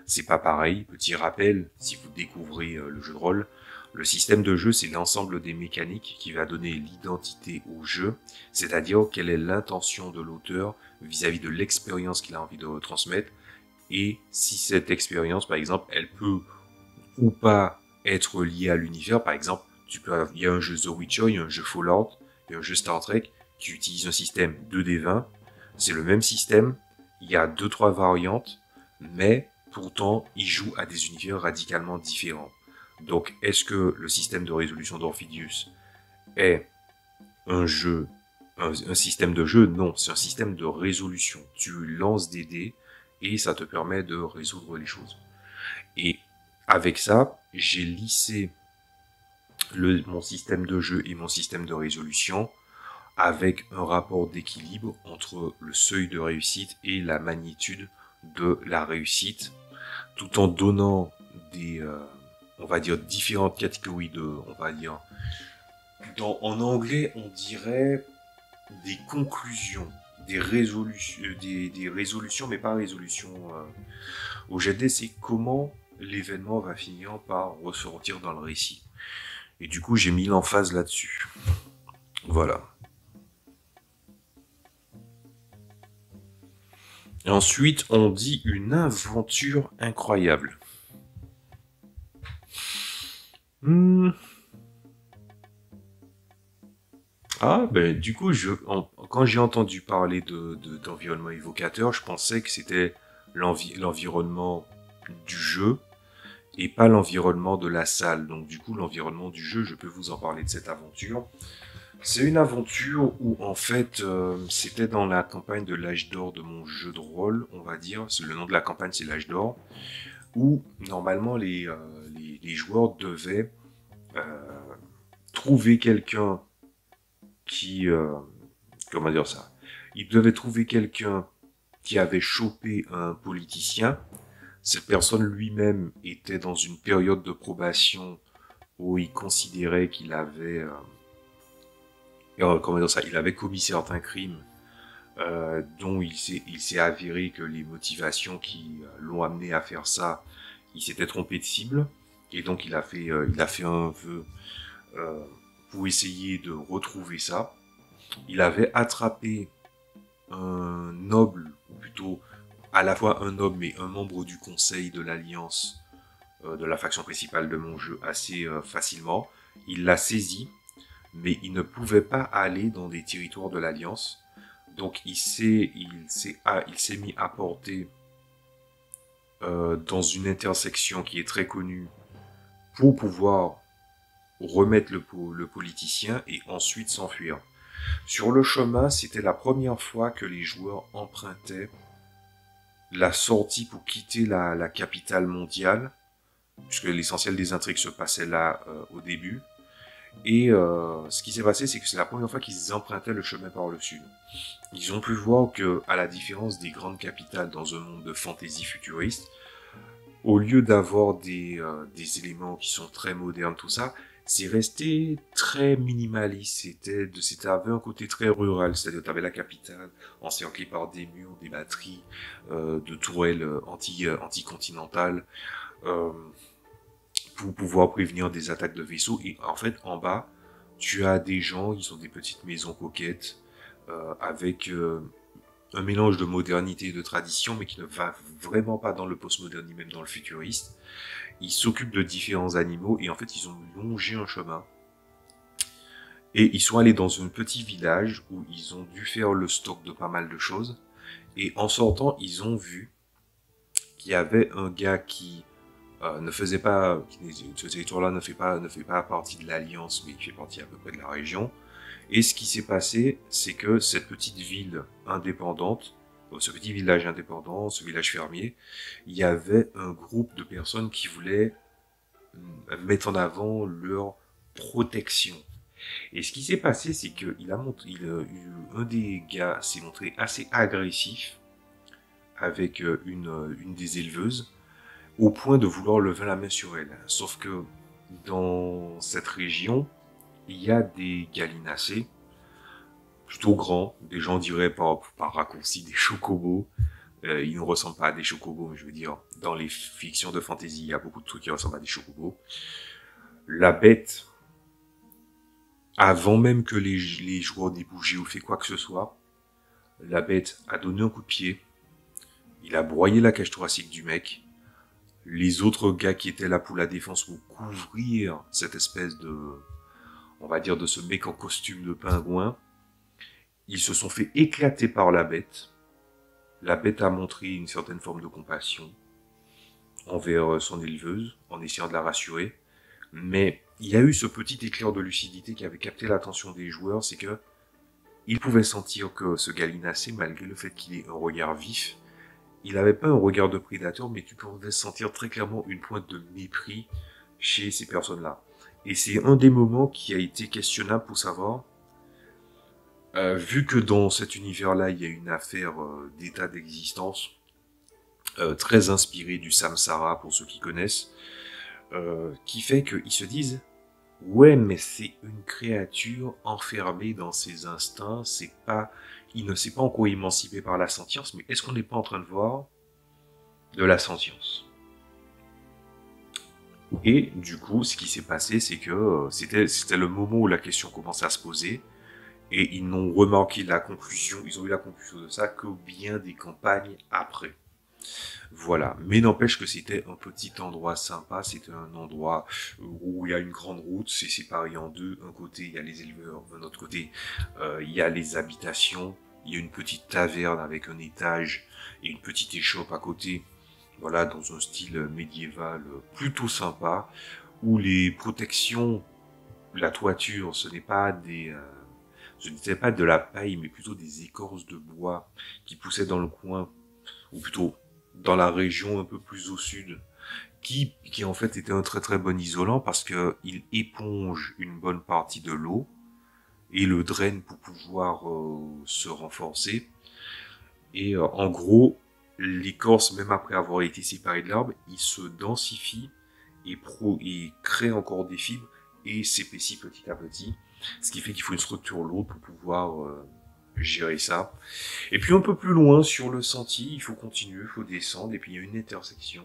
c'est pas pareil. Petit rappel, si vous découvrez le jeu de rôle, le système de jeu, c'est l'ensemble des mécaniques qui va donner l'identité au jeu, c'est-à-dire quelle est l'intention de l'auteur vis-à-vis de l'expérience qu'il a envie de retransmettre, et si cette expérience, par exemple, elle peut ou pas être liée à l'univers. Par exemple, il y a un jeu The Witcher, il y a un jeu Fallout, il y a un jeu Star Trek qui utilise un système 2D20. C'est le même système, il y a 2-3 variantes, mais pourtant, il joue à des univers radicalement différents. Donc, est-ce que le système de résolution d'Orphidius est un système de jeu? Non, c'est un système de résolution. Tu lances des dés et ça te permet de résoudre les choses. Et avec ça, j'ai lissé mon système de jeu et mon système de résolution avec un rapport d'équilibre entre le seuil de réussite et la magnitude de la réussite, tout en donnant des, on va dire, différentes catégories de, on va dire, en anglais, on dirait des conclusions, des résolutions, mais pas résolutions. Au GD, c'est comment l'événement va finir par ressortir dans le récit. Et du coup, j'ai mis l'emphase là-dessus. Voilà. Et ensuite, on dit une aventure incroyable. Ah, ben du coup, quand j'ai entendu parler d'environnement évocateur, je pensais que c'était l'environnement du jeu et pas l'environnement de la salle. Donc du coup, l'environnement du jeu, je peux vous en parler de cette aventure. C'est une aventure où, en fait, c'était dans la campagne de l'âge d'or de mon jeu de rôle, on va dire. Le nom de la campagne, c'est l'âge d'or, où, normalement, les joueurs devaient trouver quelqu'un qui... comment dire ça? Ils devaient trouver quelqu'un qui avait chopé un politicien. Cette personne lui-même était dans une période de probation où il considérait qu'il avait... comment dire ça, il avait commis certains crimes dont il s'est avéré que les motivations qui l'ont amené à faire ça, il s'était trompé de cible, et donc il a fait un vœu pour essayer de retrouver ça. Il avait attrapé un noble, ou plutôt à la fois un noble mais un membre du conseil de l'Alliance de la faction principale de mon jeu assez facilement. Il l'a saisi, mais il ne pouvait pas aller dans des territoires de l'Alliance. Donc il s'est mis à porter dans une intersection qui est très connue pour pouvoir remettre le politicien et ensuite s'enfuir. Sur le chemin, c'était la première fois que les joueurs empruntaient la sortie pour quitter la capitale mondiale, puisque l'essentiel des intrigues se passait là au début. Et ce qui s'est passé, c'est que c'est la première fois qu'ils empruntaient le chemin par le sud. Ils ont pu voir que, à la différence des grandes capitales dans un monde de fantasy futuriste, au lieu d'avoir des éléments qui sont très modernes, tout ça, c'est resté très minimaliste. Avait un côté très rural, c'est-à-dire tu avais la capitale encerclée par des murs, des batteries, de tourelles anticontinentales, pour pouvoir prévenir des attaques de vaisseaux. Et en fait, en bas, tu as des gens, ils ont des petites maisons coquettes, avec un mélange de modernité et de tradition, mais qui ne va vraiment pas dans le postmoderne ni même dans le futuriste. Ils s'occupent de différents animaux et en fait ils ont longé un chemin. Et ils sont allés dans un petit village où ils ont dû faire le stock de pas mal de choses. Et en sortant, ils ont vu qu'il y avait un gars qui ne faisait pas, ce territoire-là ne fait pas partie de l'Alliance, mais qui fait partie à peu près de la région. Et ce qui s'est passé, c'est que cette petite ville indépendante, ce petit village indépendant, ce village fermier, il y avait un groupe de personnes qui voulaient mettre en avant leur protection. Et ce qui s'est passé, c'est que un des gars s'est montré assez agressif avec une des éleveuses, au point de vouloir lever la main sur elle. Sauf que dans cette région, il y a des gallinacés plutôt grands, des gens diraient par raccourci des chocobos. Ils ne ressemblent pas à des chocobos, mais je veux dire, dans les fictions de fantasy, il y a beaucoup de trucs qui ressemblent à des chocobos. La bête, avant même que les joueurs n'aient bougé ou fait quoi que ce soit, la bête a donné un coup de pied, il a broyé la cage thoracique du mec. Les autres gars qui étaient là pour la défense pour couvrir cette espèce de, on va dire, de ce mec en costume de pingouin, ils se sont fait éclater par la bête. La bête a montré une certaine forme de compassion envers son éleveuse, en essayant de la rassurer. Mais il y a eu ce petit éclair de lucidité qui avait capté l'attention des joueurs, c'est que ils pouvaient sentir que ce gallinacé, malgré le fait qu'il ait un regard vif, il n'avait pas un regard de prédateur, mais tu pouvais sentir très clairement une pointe de mépris chez ces personnes-là. Et c'est un des moments qui a été questionnable pour savoir, vu que dans cet univers-là, il y a une affaire d'état d'existence très inspirée du samsara, pour ceux qui connaissent, qui fait qu'ils se disent « Ouais, mais c'est une créature enfermée dans ses instincts, il ne s'est pas encore émancipé par la sentience, mais est-ce qu'on n'est pas en train de voir de la sentience ?» Et du coup, ce qui s'est passé, c'est que c'était le moment où la question commençait à se poser, et ils n'ont remarqué la conclusion, ils ont eu la conclusion de ça qu'au bien des campagnes après. Voilà, mais n'empêche que c'était un petit endroit sympa, c'était un endroit où il y a une grande route, c'est séparé en deux, un côté il y a les éleveurs, d'un autre côté il y a les habitations, il y a une petite taverne avec un étage et une petite échoppe à côté, voilà, dans un style médiéval plutôt sympa, où les protections, la toiture, ce n'était pas de la paille, mais plutôt des écorces de bois qui poussaient dans le coin, ou plutôt dans la région un peu plus au sud, qui en fait était un très très bon isolant parce que il éponge une bonne partie de l'eau et le draine pour pouvoir se renforcer. Et en gros, l'écorce, même après avoir été séparée de l'arbre, il se densifie et crée encore des fibres et s'épaissit petit à petit. Ce qui fait qu'il faut une structure lourde pour pouvoir gérer ça. Et puis un peu plus loin sur le sentier, il faut continuer, il faut descendre, et puis il y a une intersection.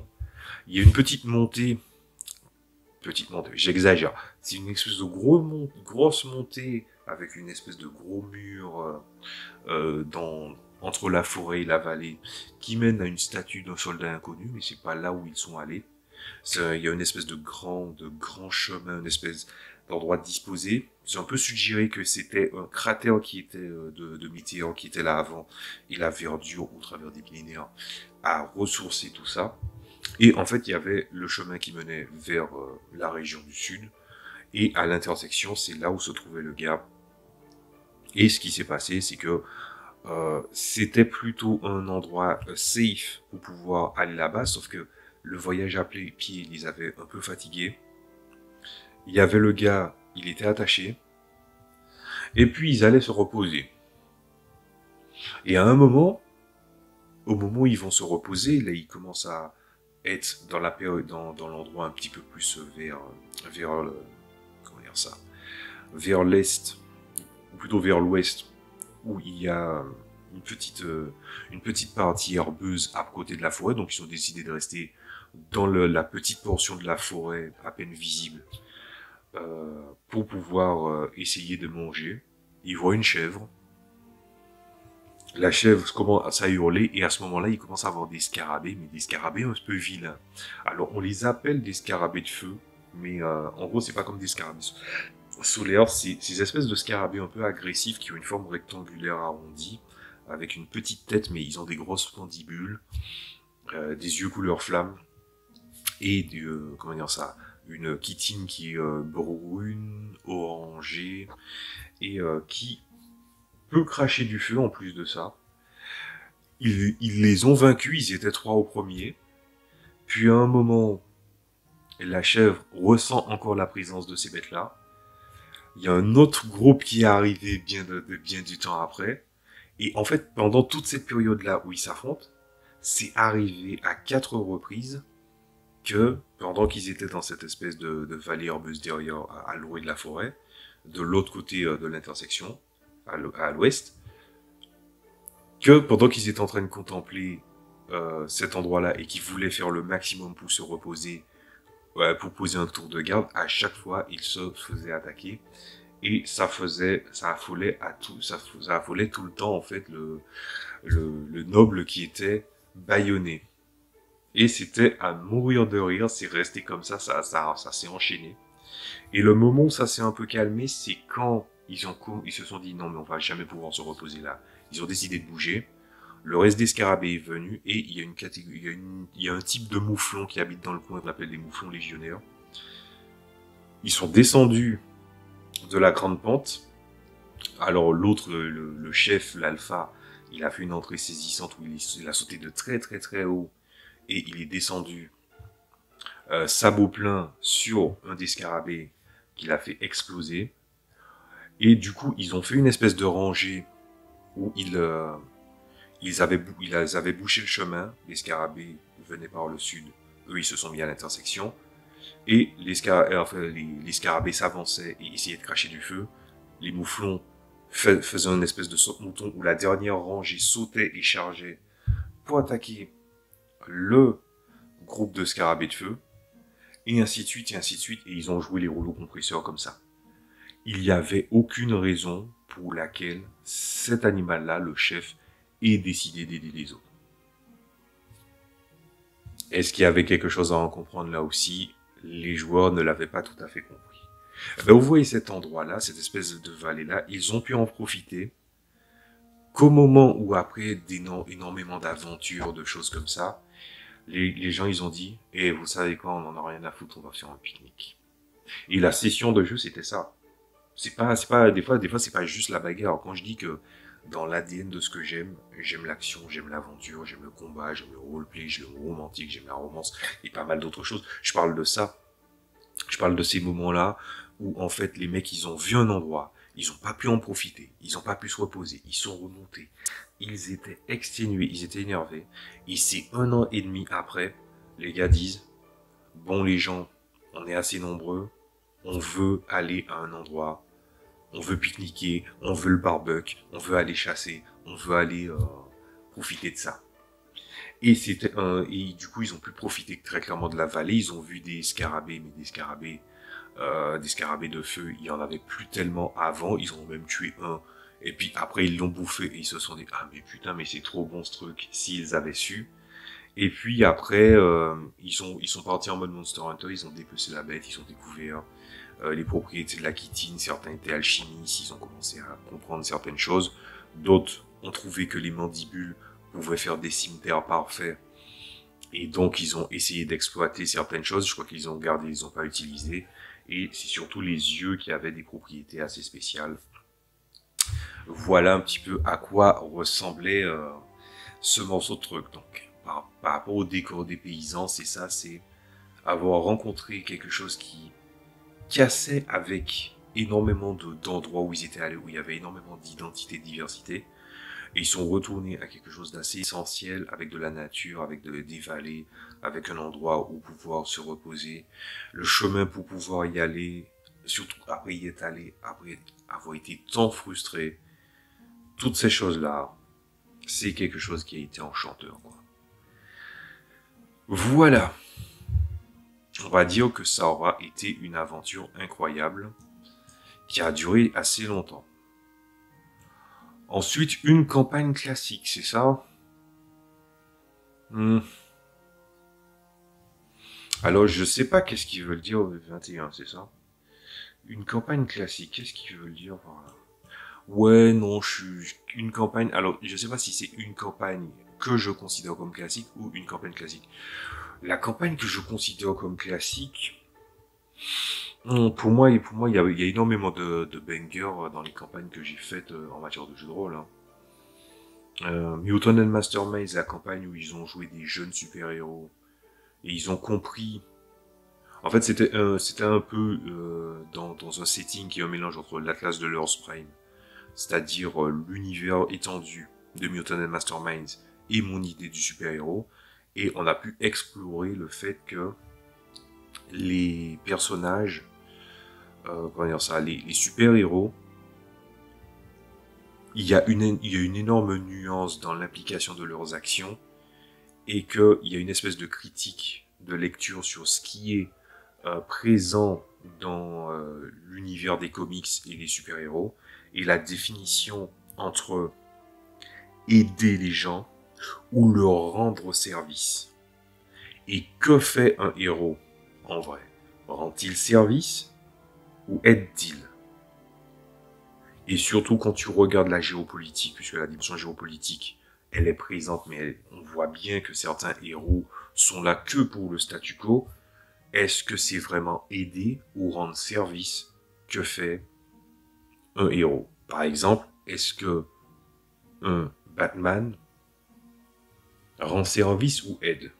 Il y a une petite montée, j'exagère. C'est une espèce de grosse montée avec une espèce de gros mur entre la forêt et la vallée qui mène à une statue d'un soldat inconnu, mais c'est pas là où ils sont allés. Il y a une espèce de grand chemin, une espèce d'endroit disposé. C'est un peu suggéré que c'était un cratère qui était de météore qui était là avant, et la verdure au travers des millénaires a ressourcé tout ça. Et en fait, il y avait le chemin qui menait vers la région du sud, et à l'intersection, c'est là où se trouvait le gars. Et ce qui s'est passé, c'est que c'était plutôt un endroit safe pour pouvoir aller là-bas, sauf que le voyage à pied les avait un peu fatigués. Il y avait le gars, il était attaché, et puis ils allaient se reposer. Et à un moment, au moment où ils vont se reposer, là ils commencent à être dans la période, dans l'endroit un petit peu plus vers le, comment dire ça, vers l'est, ou plutôt vers l'ouest, où il y a une petite partie herbeuse à côté de la forêt, donc ils ont décidé de rester dans la petite portion de la forêt à peine visible pour pouvoir essayer de manger. Ils voient une chèvre. La chèvre commence à hurler et à ce moment-là, il commence à avoir des scarabées, mais des scarabées un peu vilains. Alors on les appelle des scarabées de feu, mais en gros c'est pas comme des scarabées solaires, c'est ces espèces de scarabées un peu agressifs qui ont une forme rectangulaire arrondie, avec une petite tête, mais ils ont des grosses mandibules, des yeux couleur flamme, et comment dire ça, une chitine qui est brune, orangée, et qui peut cracher du feu en plus de ça. Ils les ont vaincus, ils étaient 3 au premier. Puis à un moment, la chèvre ressent encore la présence de ces bêtes-là. Il y a un autre groupe qui est arrivé bien du temps après. Et en fait, pendant toute cette période-là où ils s'affrontent, c'est arrivé à 4 reprises que, pendant qu'ils étaient dans cette espèce de vallée herbeuse derrière, à l'ouest de la forêt, de l'autre côté de l'intersection, à l'ouest, que pendant qu'ils étaient en train de contempler cet endroit-là et qu'ils voulaient faire le maximum pour se reposer, pour poser un tour de garde, à chaque fois, ils se faisaient attaquer. Et ça affolait ça affolait tout le temps, en fait, le noble qui était bâillonné. Et c'était à mourir de rire, c'est resté comme ça s'est enchaîné. Et le moment où ça s'est un peu calmé, c'est quand ils se sont dit non mais on va jamais pouvoir se reposer là. Ils ont décidé de bouger. Le reste des scarabées est venu et il y a une catégorie, il y a un type de mouflon qui habite dans le coin qu'on appelle les mouflons légionnaires. Ils sont descendus de la grande pente. Alors l'autre, le chef, l'alpha, il a fait une entrée saisissante où il a sauté de très haut et il est descendu sabot plein sur un des scarabées qu'il a fait exploser. Et du coup, ils ont fait une espèce de rangée où ils avaient bouché le chemin. Les scarabées venaient par le sud. Eux, ils se sont mis à l'intersection. Et les scarabées s'avançaient et essayaient de cracher du feu. Les mouflons faisaient une espèce de saute-mouton où la dernière rangée sautait et chargeait pour attaquer le groupe de scarabées de feu. Et ainsi de suite, et ainsi de suite. Et ils ont joué les rouleaux compresseurs comme ça. Il n'y avait aucune raison pour laquelle cet animal-là, le chef, ait décidé d'aider les autres. Est-ce qu'il y avait quelque chose à en comprendre là aussi? Les joueurs ne l'avaient pas tout à fait compris. Ben, vous voyez cet endroit-là, cette espèce de vallée-là, ils ont pu en profiter qu'au moment où, après énormément d'aventures, de choses comme ça, les gens, ils ont dit, eh, vous savez quoi, on en a rien à foutre, on va faire un pique-nique. Et la session de jeu, c'était ça. Des fois, c'est pas juste la bagarre. Quand je dis que dans l'ADN de ce que j'aime l'action, j'aime l'aventure, j'aime le combat, j'aime le roleplay, j'aime le romantique, j'aime la romance et pas mal d'autres choses. Je parle de ça. Je parle de ces moments-là où, en fait, les mecs, ils ont vu un endroit, ils ont pas pu en profiter, ils ont pas pu se reposer, ils sont remontés, ils étaient exténués, ils étaient énervés. Et c'est 1 an et demi après, les gars disent, bon les gens, on est assez nombreux, on veut aller à un endroit on veut pique-niquer, on veut le barbecue, on veut aller chasser, on veut aller profiter de ça. Et et du coup, ils ont pu profiter très clairement de la vallée. Ils ont vu des scarabées, mais des scarabées de feu. Il y en avait plus tellement avant. Ils en ont même tué un. Et puis après, ils l'ont bouffé et ils se sont dit, ah mais putain, mais c'est trop bon ce truc. S'ils avaient su. Et puis après, ils sont partis en mode Monster Hunter. Ils ont dépecé la bête. Ils ont découvert les propriétés de la chitine. Certains étaient alchimistes. Ils ont commencé à comprendre certaines choses. D'autres ont trouvé que les mandibules pouvaient faire des cimetières parfaits. Et donc, ils ont essayé d'exploiter certaines choses. Je crois qu'ils ont gardé, ils n'ont pas utilisé. Et c'est surtout les yeux qui avaient des propriétés assez spéciales. Voilà un petit peu à quoi ressemblait ce morceau de truc. Donc, par rapport au décor des paysans, c'est ça, c'est avoir rencontré quelque chose qui cassait avec énormément d'endroits où ils étaient allés, où il y avait énormément d'identité, de diversité. Et ils sont retournés à quelque chose d'assez essentiel, avec de la nature, avec des vallées, avec un endroit où pouvoir se reposer, le chemin pour pouvoir y aller, surtout après y être allé, après avoir été tant frustré. Toutes ces choses-là, c'est quelque chose qui a été enchanteur, quoi. Voilà. On va dire que ça aura été une aventure incroyable, qui a duré assez longtemps. Ensuite, une campagne classique, c'est ça? Alors, je sais pas qu'est-ce qu'ils veulent dire au 21, c'est ça? Une campagne classique, qu'est-ce qu'ils veulent dire par là? Ouais, non, une campagne. Alors, je sais pas si c'est une campagne que je considère comme classique ou une campagne classique. La campagne que je considère comme classique, pour moi, il y a énormément de bangers dans les campagnes que j'ai faites en matière de jeux de rôle. Hein. Mutant and Mastermind, c'est la campagne où ils ont joué des jeunes super-héros et ils ont compris. En fait, c'était un peu dans un setting qui est un mélange entre l'Atlas de l'Earth Prime, c'est-à-dire l'univers étendu de Mutant and Mastermind et mon idée du super-héros. Et on a pu explorer le fait que les personnages, comment dire ça, les super-héros, il y a une énorme nuance dans l'implication de leurs actions et qu'il y a une espèce de critique de lecture sur ce qui est présent dans l'univers des comics et les super-héros et la définition entre aider les gens ou leur rendre service. Et que fait un héros en vrai? Rend-il service ou aide-t-il? Et surtout quand tu regardes la géopolitique, puisque la dimension géopolitique, elle est présente, mais on voit bien que certains héros sont là que pour le statu quo. Est-ce que c'est vraiment aider ou rendre service que fait un héros? Par exemple, est-ce que un Batman rend service ou aide?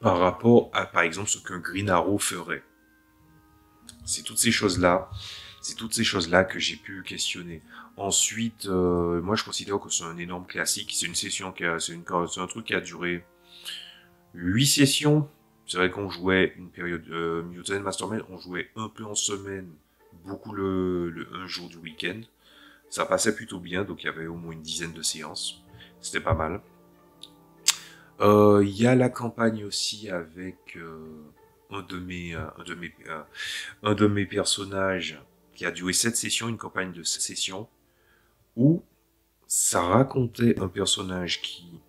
Par rapport à, par exemple, ce qu'un Green Arrow ferait. C'est toutes ces choses-là que j'ai pu questionner. Ensuite, moi je considère que c'est un énorme classique. C'est une session c'est un truc qui a duré 8 sessions. C'est vrai qu'on jouait une période Mutant Mastermind, on jouait un peu en semaine, beaucoup un jour du week-end. Ça passait plutôt bien, donc il y avait au moins une dizaine de séances. C'était pas mal. Il y a la campagne aussi avec un de mes personnages qui a duré 7 sessions, une campagne de 7 sessions, où ça racontait un personnage qui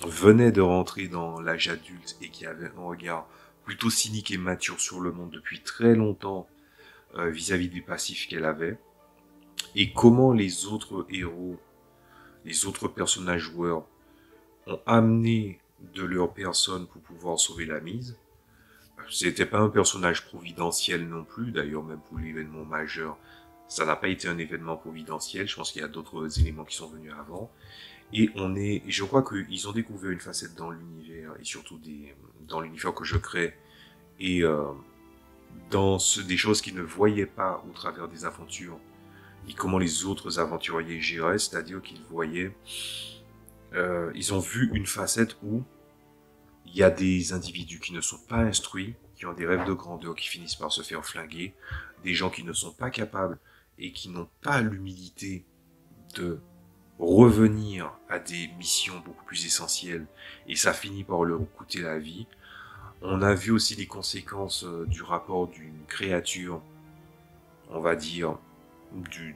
venait de rentrer dans l'âge adulte et qui avait un regard plutôt cynique et mature sur le monde depuis très longtemps vis-à-vis des passifs qu'elle avait, et comment les autres héros, les autres personnages joueurs ont amené de leur personne pour pouvoir sauver la mise. C'était pas un personnage providentiel non plus, d'ailleurs même pour l'événement majeur, ça n'a pas été un événement providentiel, je pense qu'il y a d'autres éléments qui sont venus avant. Et je crois qu'ils ont découvert une facette dans l'univers, et surtout dans l'univers que je crée, et des choses qu'ils ne voyaient pas au travers des aventures, et comment les autres aventuriers géraient, c'est-à-dire qu'ils voyaient, ils ont vu une facette où il y a des individus qui ne sont pas instruits, qui ont des rêves de grandeur, qui finissent par se faire flinguer, des gens qui ne sont pas capables et qui n'ont pas l'humilité de revenir à des missions beaucoup plus essentielles, et ça finit par leur coûter la vie. On a vu aussi les conséquences du rapport d'une créature, on va dire,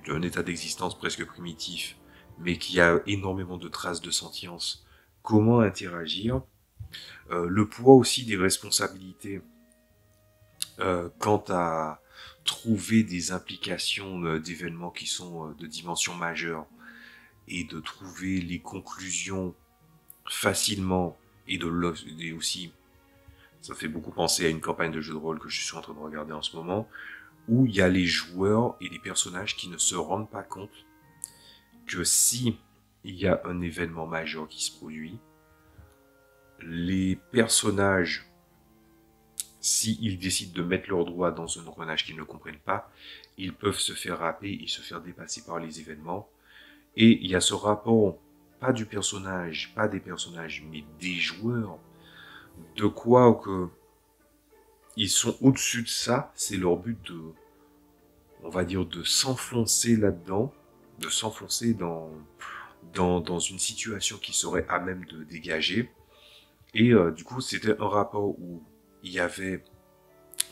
d'un état d'existence presque primitif, mais qui a énormément de traces de sentience. Comment interagir? Le poids aussi des responsabilités quant à trouver des implications d'événements qui sont de dimension majeure et de trouver les conclusions facilement et aussi, ça fait beaucoup penser à une campagne de jeu de rôle que je suis en train de regarder en ce moment, où il y a les joueurs et les personnages qui ne se rendent pas compte que si il y a un événement majeur qui se produit, les personnages, s'ils décident de mettre leurs doigts dans un engrenage qu'ils ne comprennent pas, ils peuvent se faire happer et se faire dépasser par les événements. Et il y a ce rapport, pas du personnage, pas des personnages, mais des joueurs, de quoi que ils sont au-dessus de ça, c'est leur but de, on va dire, de s'enfoncer là-dedans, de s'enfoncer dans une situation qui serait à même de dégager. Et du coup, c'était un rapport où il y avait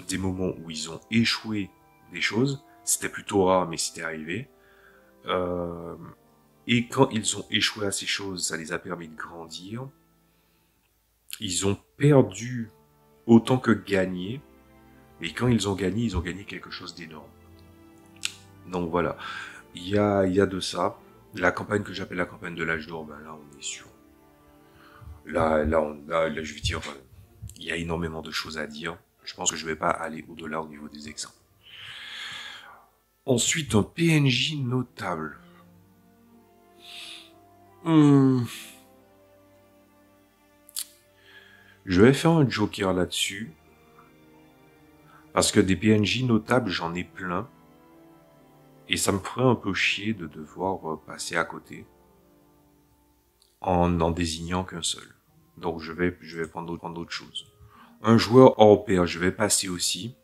des moments où ils ont échoué des choses. C'était plutôt rare, mais c'était arrivé. Et quand ils ont échoué à ces choses, ça les a permis de grandir. Ils ont perdu autant que gagné. Et quand ils ont gagné quelque chose d'énorme. Donc voilà, il y a de ça. La campagne que j'appelle la campagne de l'âge d'or, ben là on est sûr. Là, je veux dire, il y a énormément de choses à dire. Je pense que je vais pas aller au-delà au niveau des exemples. Ensuite, un PNJ notable. Je vais faire un joker là-dessus. Parce que des PNJ notables, j'en ai plein. Et ça me ferait un peu chier de devoir passer à côté. En n'en désignant qu'un seul. Donc je vais prendre d'autres choses. Un joueur hors pair, je vais passer aussi.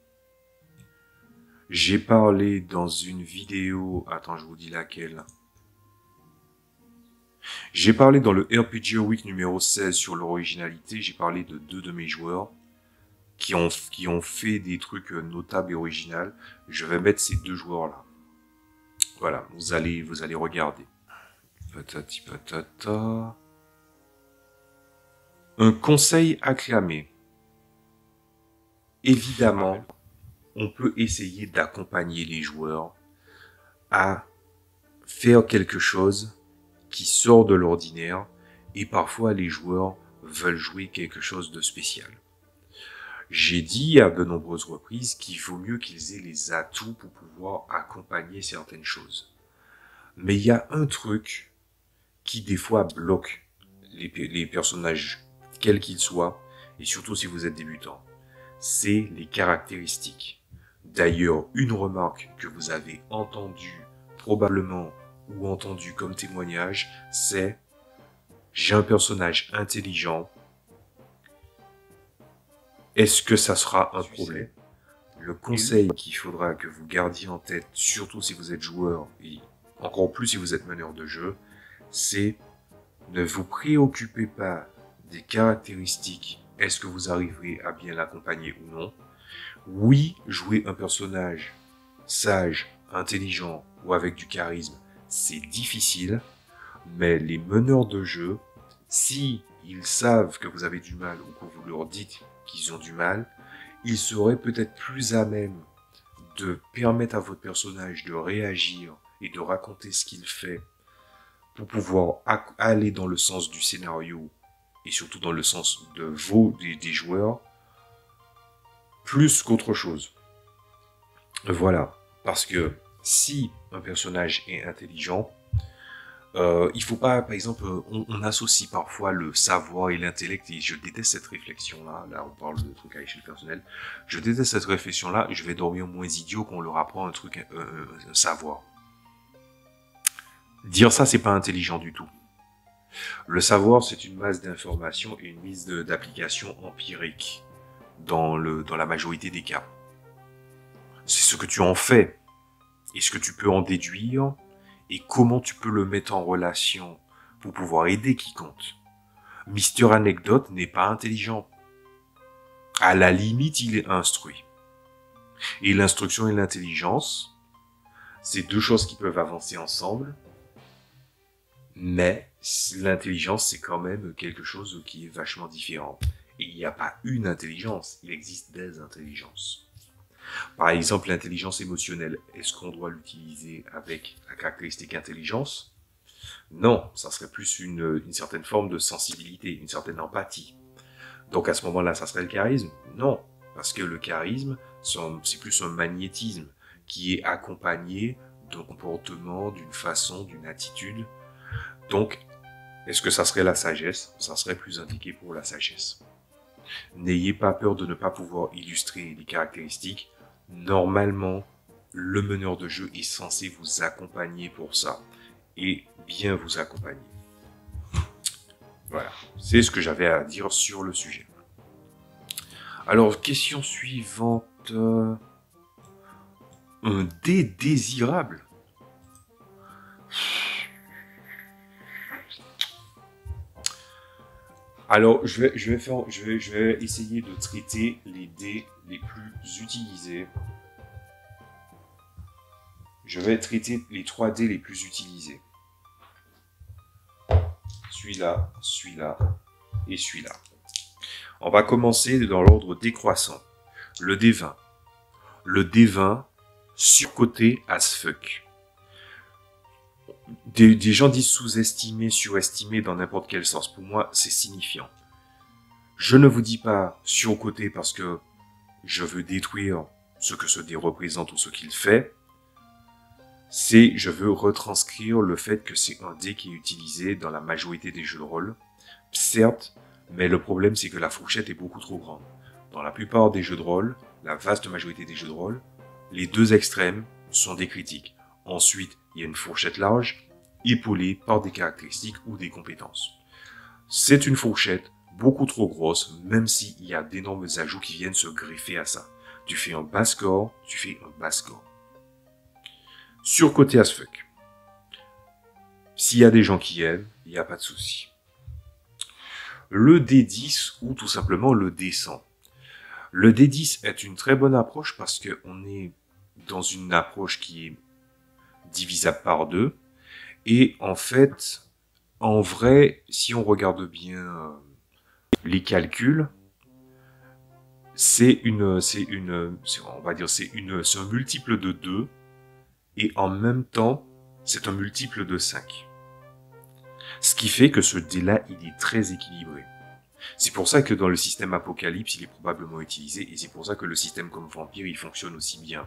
J'ai parlé dans une vidéo... Attends, je vous dis laquelle. J'ai parlé dans le RPG Week numéro 16 sur l'originalité. J'ai parlé de 2 de mes joueurs qui ont fait des trucs notables et originaux. Je vais mettre ces 2 joueurs-là. Voilà, vous allez regarder. Patati patata. Un conseil acclamé. Évidemment, on peut essayer d'accompagner les joueurs à faire quelque chose qui sort de l'ordinaire et parfois les joueurs veulent jouer quelque chose de spécial. J'ai dit à de nombreuses reprises qu'il vaut mieux qu'ils aient les atouts pour pouvoir accompagner certaines choses. Mais il y a un truc qui des fois bloque les personnages, quels qu'ils soient, et surtout si vous êtes débutant. C'est les caractéristiques. D'ailleurs, une remarque que vous avez entendue probablement ou entendue comme témoignage, c'est « j'ai un personnage intelligent, est-ce que ça sera un problème ?» Le conseil qu'il faudra que vous gardiez en tête, surtout si vous êtes joueur et encore plus si vous êtes meneur de jeu, c'est ne vous préoccupez pas des caractéristiques. Est-ce que vous arriverez à bien l'accompagner ou non? Oui, jouer un personnage sage, intelligent ou avec du charisme, c'est difficile, mais les meneurs de jeu, si ils savent que vous avez du mal ou que vous leur dites qu'ils ont du mal, ils seraient peut-être plus à même de permettre à votre personnage de réagir et de raconter ce qu'il fait pour pouvoir aller dans le sens du scénario et surtout dans le sens de des joueurs, plus qu'autre chose. Voilà. Parce que si un personnage est intelligent, il faut pas, par exemple, on associe parfois le savoir et l'intellect, et je déteste cette réflexion-là. Là, on parle de trucs à l'échelle personnelle. Je déteste cette réflexion-là, et je vais dormir moins idiot qu'on leur apprend un truc, un savoir. Dire ça, c'est pas intelligent du tout. Le savoir, c'est une masse d'informations et une mise d'application empirique dans la majorité des cas. C'est ce que tu en fais et ce que tu peux en déduire, et comment tu peux le mettre en relation pour pouvoir aider quiconque. Mister Anecdote n'est pas intelligent. À la limite, il est instruit. Et l'instruction et l'intelligence, c'est deux choses qui peuvent avancer ensemble, mais l'intelligence, c'est quand même quelque chose qui est vachement différent. Et il n'y a pas une intelligence, il existe des intelligences. Par exemple, l'intelligence émotionnelle, est-ce qu'on doit l'utiliser avec la caractéristique intelligence? Non, ça serait plus une certaine forme de sensibilité, une certaine empathie. Donc à ce moment-là, ça serait le charisme? Non, parce que le charisme, c'est plus un magnétisme qui est accompagné d'un comportement, d'une façon, d'une attitude. Donc, est-ce que ça serait la sagesse? Ça serait plus indiqué pour la sagesse. N'ayez pas peur de ne pas pouvoir illustrer les caractéristiques. Normalement, le meneur de jeu est censé vous accompagner pour ça. Et bien vous accompagner. Voilà, c'est ce que j'avais à dire sur le sujet. Alors, question suivante. Un dé désirable. Alors, je vais essayer de traiter les dés les plus utilisés. Je vais traiter les 3 dés les plus utilisés. Celui-là, celui-là et celui-là. On va commencer dans l'ordre décroissant. Le D20. Le D20, surcoté as fuck. Des gens disent sous-estimé, surestimé dans n'importe quel sens. Pour moi, c'est signifiant. Je ne vous dis pas surcoté parce que je veux détruire ce que ce dé représente ou ce qu'il fait. Je veux retranscrire le fait que c'est un dé qui est utilisé dans la majorité des jeux de rôle. Certes, mais le problème c'est que la fourchette est beaucoup trop grande. Dans la plupart des jeux de rôle, la vaste majorité des jeux de rôle, les deux extrêmes sont des critiques. Ensuite, il y a une fourchette large, épaulée par des caractéristiques ou des compétences. C'est une fourchette beaucoup trop grosse, même s'il y a d'énormes ajouts qui viennent se greffer à ça. Tu fais un bas score, tu fais un bas score. Surcoté as fuck. S'il y a des gens qui aiment, il n'y a pas de souci. Le D10 ou tout simplement le D100. Le D10 est une très bonne approche parce qu'on est dans une approche qui est divisable par 2. Et en fait, en vrai, si on regarde bien les calculs, c'est un multiple de 2 et en même temps, c'est un multiple de 5. Ce qui fait que ce dé-là, il est très équilibré. C'est pour ça que dans le système Apocalypse, il est probablement utilisé, et c'est pour ça que le système comme Vampire, il fonctionne aussi bien.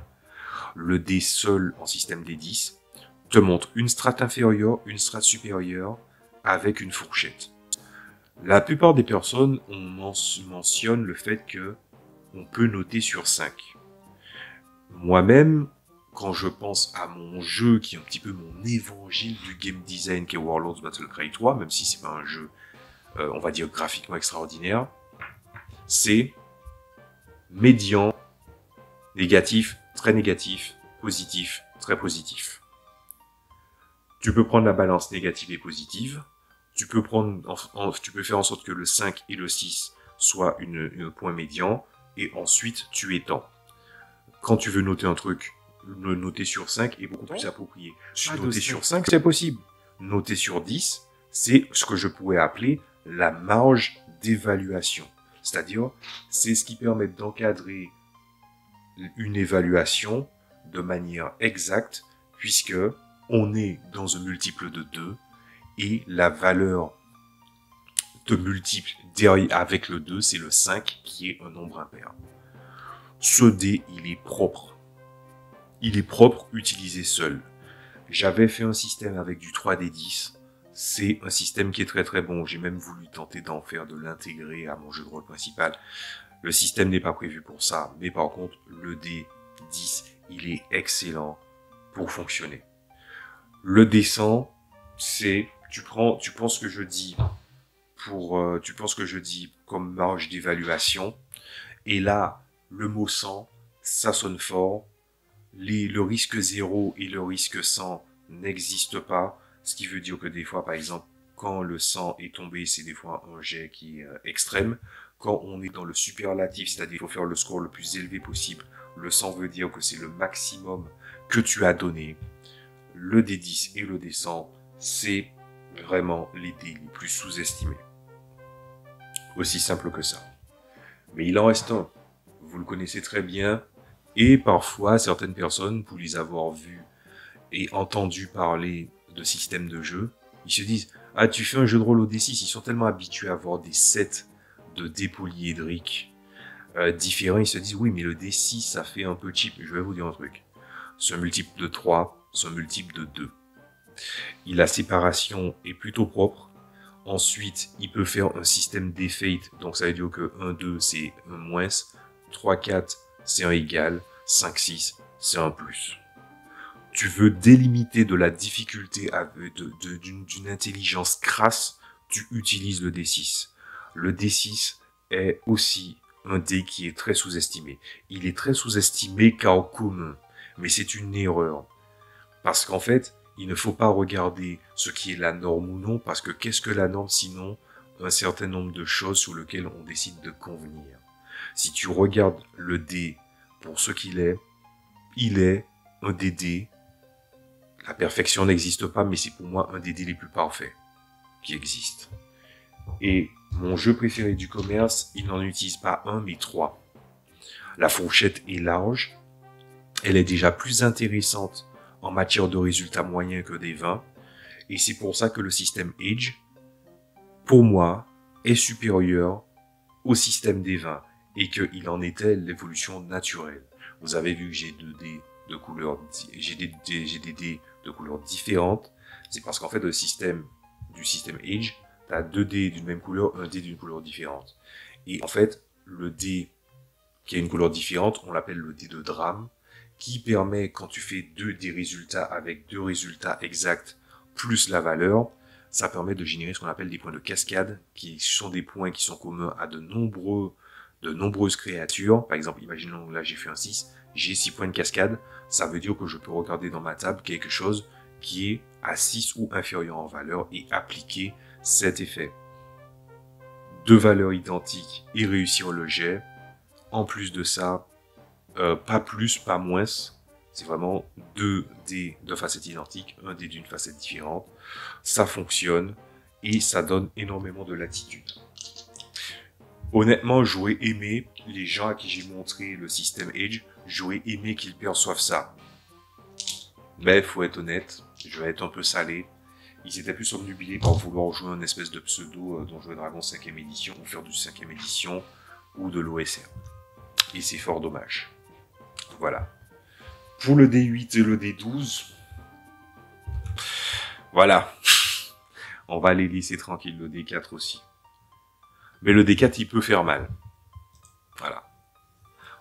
Le dé seul en système D10 te montre une strate inférieure, une strate supérieure, avec une fourchette. La plupart des personnes mentionnent le fait que on peut noter sur 5. Moi-même, quand je pense à mon jeu, qui est un petit peu mon évangile du game design, qui est Warlords Battlecry 3, même si c'est pas un jeu, on va dire, graphiquement extraordinaire, c'est médian, négatif, très négatif, positif, très positif. Tu peux prendre la balance négative et positive, tu peux faire en sorte que le 5 et le 6 soient un point médian, et ensuite tu étends. Quand tu veux noter un truc, le noter sur 5 est beaucoup plus approprié. Noter sur 5, c'est possible. Noter sur 10, c'est ce que je pourrais appeler la marge d'évaluation. C'est-à-dire, c'est ce qui permet d'encadrer une évaluation de manière exacte, puisque on est dans un multiple de 2, et la valeur de multiple derrière avec le 2, c'est le 5, qui est un nombre impair. Ce dé, il est propre. Il est propre, utilisé seul. J'avais fait un système avec du 3D10. C'est un système qui est très très bon. J'ai même voulu tenter de l'intégrer à mon jeu de rôle principal. Le système n'est pas prévu pour ça. Mais par contre, le D10, il est excellent pour fonctionner. Le D100, c'est, tu penses ce que je dis comme marge d'évaluation. Et là, le mot 100, ça sonne fort. le risque 0 et le risque 100 n'existent pas, ce qui veut dire que des fois, par exemple, quand le 100 est tombé, c'est des fois un jet qui est extrême. Quand on est dans le superlatif, c'est-à-dire qu'il faut faire le score le plus élevé possible, le 100 veut dire que c'est le maximum que tu as donné. Le D10 et le D100, c'est vraiment les dés les plus sous-estimés. Aussi simple que ça. Mais il en reste un. Vous le connaissez très bien. Et parfois, certaines personnes, pour les avoir vus et entendu parler de systèmes de jeu, ils se disent « Ah, tu fais un jeu de rôle au D6 ». Ils sont tellement habitués à avoir des sets de dés polyédriques différents. Ils se disent « Oui, mais le D6, ça fait un peu cheap ». Je vais vous dire un truc. C'est un multiple de 3, c'est un multiple de 2. La séparation est plutôt propre. Ensuite, il peut faire un système d'effet, donc ça veut dire que 1, 2, c'est un moins, 3, 4, c'est un égal, 5, 6, c'est un plus. Tu veux délimiter de la difficulté d'une intelligence crasse, tu utilises le D6. Le D6 est aussi un dé qui est très sous-estimé. Il est très sous-estimé car commun, mais c'est une erreur. Parce qu'en fait, il ne faut pas regarder ce qui est la norme ou non, parce que qu'est-ce que la norme sinon un certain nombre de choses sur lesquelles on décide de convenir. Si tu regardes le dé pour ce qu'il est, il est un des dés. La perfection n'existe pas, mais c'est pour moi un des dés les plus parfaits qui existent. Et mon jeu préféré du commerce, il n'en utilise pas un, mais 3. La fourchette est large, elle est déjà plus intéressante en matière de résultats moyens que des 20, et c'est pour ça que le système Age, pour moi, est supérieur au système des 20, et qu'il en était l'évolution naturelle. Vous avez vu que j'ai des dés de couleurs différentes, c'est parce qu'en fait du système Age, tu as 2 dés d'une même couleur, un dé d'une couleur différente. Et en fait, le dé qui a une couleur différente, on l'appelle le dé de drame, qui permet, quand tu fais des résultats avec 2 résultats exacts plus la valeur, ça permet de générer ce qu'on appelle des points de cascade, qui sont des points qui sont communs à de nombreuses créatures. Par exemple, imaginons là j'ai fait un 6, j'ai 6 points de cascade, ça veut dire que je peux regarder dans ma table quelque chose qui est à 6 ou inférieur en valeur et appliquer cet effet. 2 valeurs identiques et réussir le jet. En plus de ça, pas plus, pas moins. C'est vraiment 2 dés de facettes identiques, un dé d'une facette différente. Ça fonctionne et ça donne énormément de latitude. Honnêtement, j'aurais aimé, les gens à qui j'ai montré le système Age, j'aurais aimé qu'ils perçoivent ça. Mais faut être honnête, je vais être un peu salé. Ils étaient plus obnubilés par vouloir jouer un espèce de pseudo Donjons et Dragons 5ème édition, ou faire du 5ème édition, ou de l'OSR. Et c'est fort dommage. Voilà. Pour le D8 et le D12, voilà. On va les laisser tranquilles, le D4 aussi. Mais le D4, il peut faire mal. Voilà.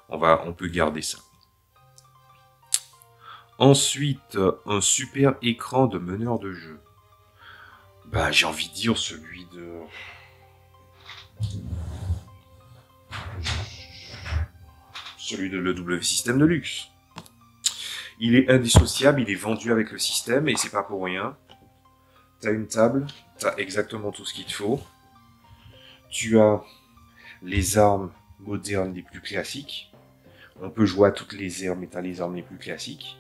On peut garder ça. Ensuite, un super écran de meneur de jeu. Bah, j'ai envie de dire celui de... Celui de l'EW System de luxe. Il est indissociable, il est vendu avec le système et c'est pas pour rien. T'as une table, t'as exactement tout ce qu'il te faut. Tu as les armes modernes les plus classiques. On peut jouer à toutes les armes, mais t'as les armes les plus classiques.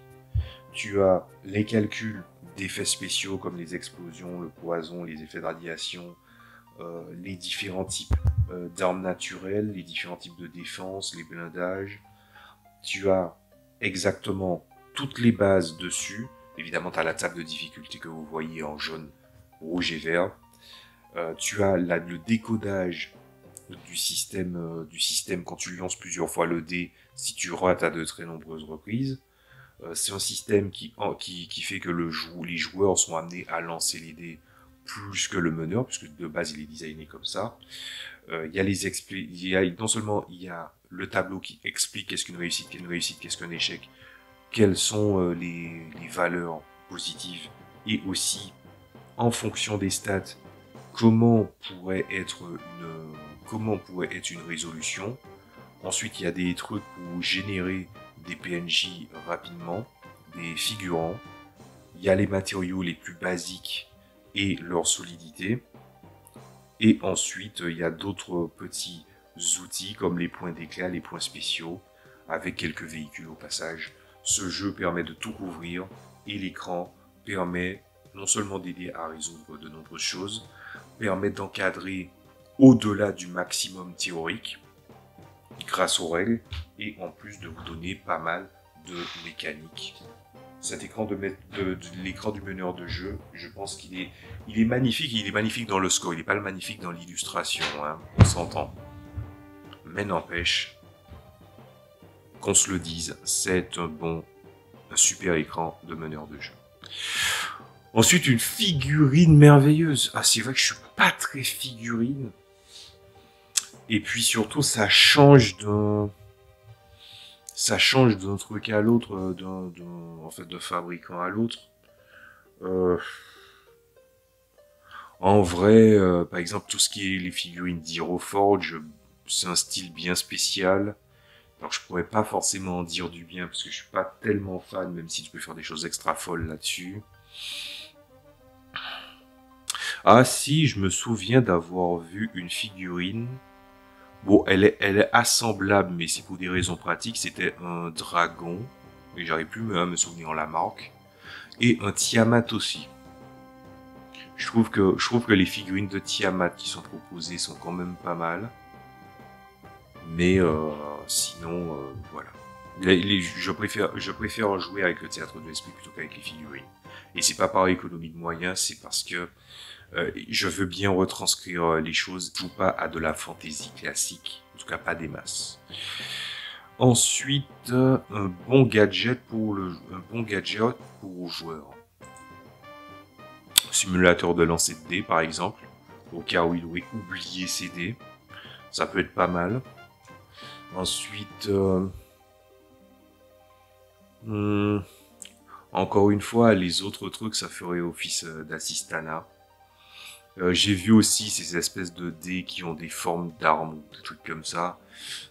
Tu as les calculs d'effets spéciaux comme les explosions, le poison, les effets de radiation, les différents types d'armes naturelles, les différents types de défense, les blindages. Tu as exactement toutes les bases dessus. Évidemment, tu as la table de difficulté que vous voyez en jaune, rouge et vert. Tu as le décodage du système quand tu lances plusieurs fois le dé, si tu rates à de très nombreuses reprises. C'est un système qui fait que les joueurs sont amenés à lancer les dés plus que le meneur, puisque de base il est designé comme ça. Non seulement il y a le tableau qui explique qu'est-ce qu'une réussite, qu'est-ce qu'un échec, quelles sont les valeurs positives, et aussi en fonction des stats, comment pourrait être une résolution. Ensuite, il y a des trucs pour générer des PNJ rapidement, des figurants. Il y a les matériaux les plus basiques et leur solidité. Et ensuite, il y a d'autres petits outils comme les points d'éclat, les points spéciaux, avec quelques véhicules au passage. Ce jeu permet de tout couvrir et l'écran permet non seulement d'aider à résoudre de nombreuses choses, permet d'encadrer au-delà du maximum théorique grâce aux règles et en plus de vous donner pas mal de mécanique. Cet écran de l'écran du meneur de jeu, je pense qu'il est magnifique. Il est magnifique dans le score, il n'est pas le magnifique dans l'illustration, hein, on s'entend. Mais n'empêche, qu'on se le dise, c'est un super écran de meneur de jeu. Ensuite, une figurine merveilleuse. Ah, c'est vrai que je suis pas très figurine. Et puis surtout, ça change d'un truc à l'autre, en fait, de fabricant à l'autre. En vrai, par exemple, tout ce qui est les figurines d'Hero Forge, c'est un style bien spécial. Alors, je pourrais pas forcément en dire du bien parce que je suis pas tellement fan, même si tu peux faire des choses extra folles là-dessus. Ah si, je me souviens d'avoir vu une figurine. Bon, elle est assemblable, mais c'est pour des raisons pratiques. C'était un dragon, mais j'arrive plus à me souvenir la marque, et un Tiamat aussi. Je trouve que les figurines de Tiamat qui sont proposées sont quand même pas mal, mais sinon, voilà. Je préfère jouer avec le théâtre de l'esprit plutôt qu'avec les figurines. Et c'est pas par économie de moyens, c'est parce que je veux bien retranscrire les choses, je joue pas à de la fantaisie classique, en tout cas pas des masses. Ensuite, un bon gadget pour le joueur. Simulateur de lancer de dés, par exemple, au cas où il aurait oublié ses dés, ça peut être pas mal. Ensuite, encore une fois, les autres trucs, ça ferait office d'assistanat. J'ai vu aussi ces espèces de dés qui ont des formes d'armes ou des trucs comme ça.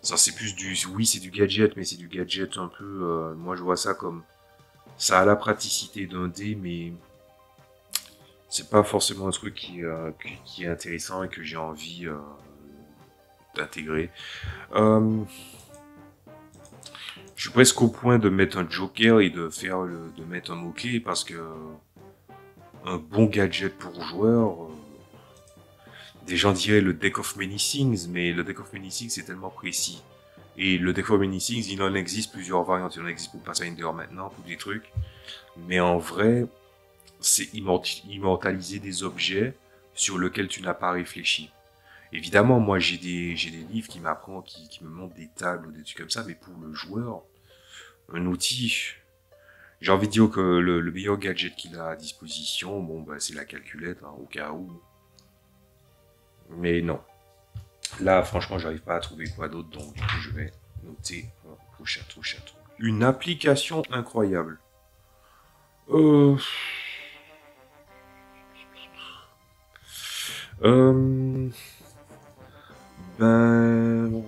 Ça c'est plus oui c'est du gadget, mais c'est du gadget un peu, moi je vois ça comme, ça a la praticité d'un dé, mais c'est pas forcément un truc qui est intéressant et que j'ai envie d'intégrer. Je suis presque au point de mettre un joker et de mettre un mot-clé parce que un bon gadget pour joueur, des gens diraient le deck of many things, mais le deck of many things c'est tellement précis. Et le deck of many things, il en existe plusieurs variantes. Il en existe pour Pathfinder maintenant, pour des trucs. Mais en vrai, c'est immortaliser des objets sur lesquels tu n'as pas réfléchi. Évidemment, moi j'ai des livres qui m'apprennent, qui me montrent des tables ou des trucs comme ça, mais pour le joueur, un outil, j'ai envie de dire que le meilleur gadget qu'il a à disposition, bon bah c'est la calculette, hein, au cas où. Mais non. Là, franchement, j'arrive pas à trouver quoi d'autre, donc du coup, je vais noter un prochain truc. Une application incroyable. Ben,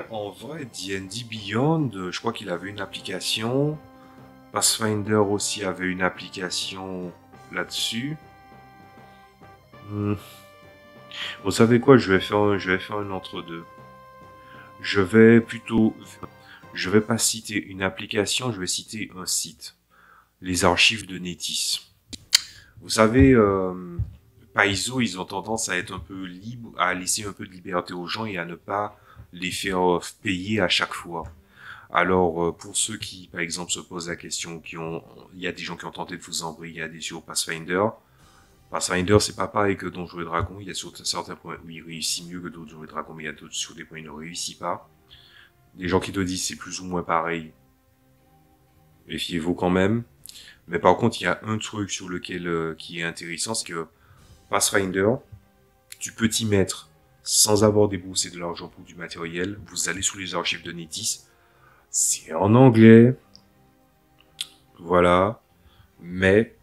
en vrai, D&D Beyond, je crois qu'il avait une application. Pathfinder aussi avait une application là-dessus. Vous savez quoi, je vais faire un entre-deux. Je vais pas citer une application, je vais citer un site. Les archives de Netis. Vous savez, Paizo, ils ont tendance à être un peu libres, à laisser un peu de liberté aux gens et à ne pas les faire payer à chaque fois. Alors, pour ceux qui, par exemple, se posent la question, il y a des gens qui ont tenté de vous embrigader sur Pathfinder. Pathfinder, c'est pas pareil que Donjons et Dragons. Il y a sur certains points où il réussit mieux que Donjons et Dragons, mais il y a d'autres sur des points où il ne réussit pas. Des gens qui te disent c'est plus ou moins pareil. Méfiez-vous quand même. Mais par contre, il y a un truc sur lequel qui est intéressant, c'est que Pathfinder, tu peux t'y mettre sans avoir déboursé de l'argent pour du matériel. Vous allez sous les archives de Netis. C'est en anglais. Voilà. Mais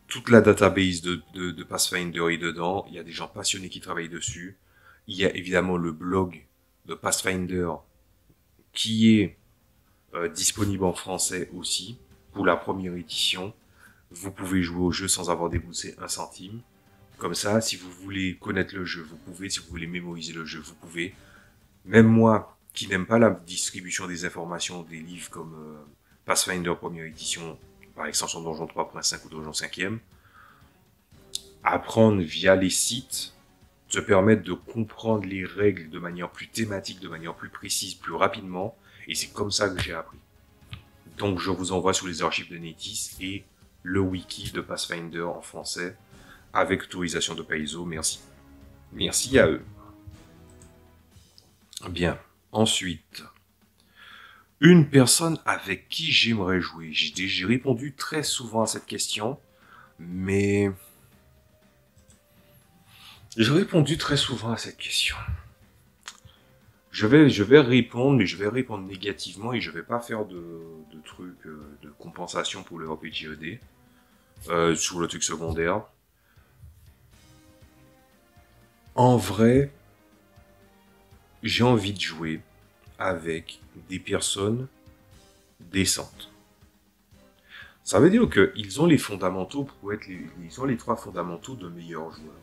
toute la database de Pathfinder est dedans. Il y a des gens passionnés qui travaillent dessus. Il y a évidemment le blog de Pathfinder qui est disponible en français aussi, pour la première édition. Vous pouvez jouer au jeu sans avoir déboursé un centime. Comme ça, si vous voulez connaître le jeu, vous pouvez. Si vous voulez mémoriser le jeu, vous pouvez. Même moi, qui n'aime pas la distribution des informations des livres comme Pathfinder première édition, par extension Donjon 3.5 ou Donjon 5e, apprendre via les sites te permettre de comprendre les règles de manière plus thématique, de manière plus précise, plus rapidement, et c'est comme ça que j'ai appris. Donc je vous envoie sur les archives de Netis et le wiki de Pathfinder en français, avec autorisation de Paizo, merci. Merci à eux. Bien, ensuite, une personne avec qui j'aimerais jouer. J'ai répondu très souvent à cette question, mais... J'ai répondu très souvent à cette question. Je vais répondre, mais je vais répondre négativement et je vais pas faire de trucs de compensation pour le RPGED sur le truc secondaire. En vrai, j'ai envie de jouer avec des personnes décentes. Ça veut dire qu'ils ont les fondamentaux pour être ils ont les 3 fondamentaux de meilleurs joueurs.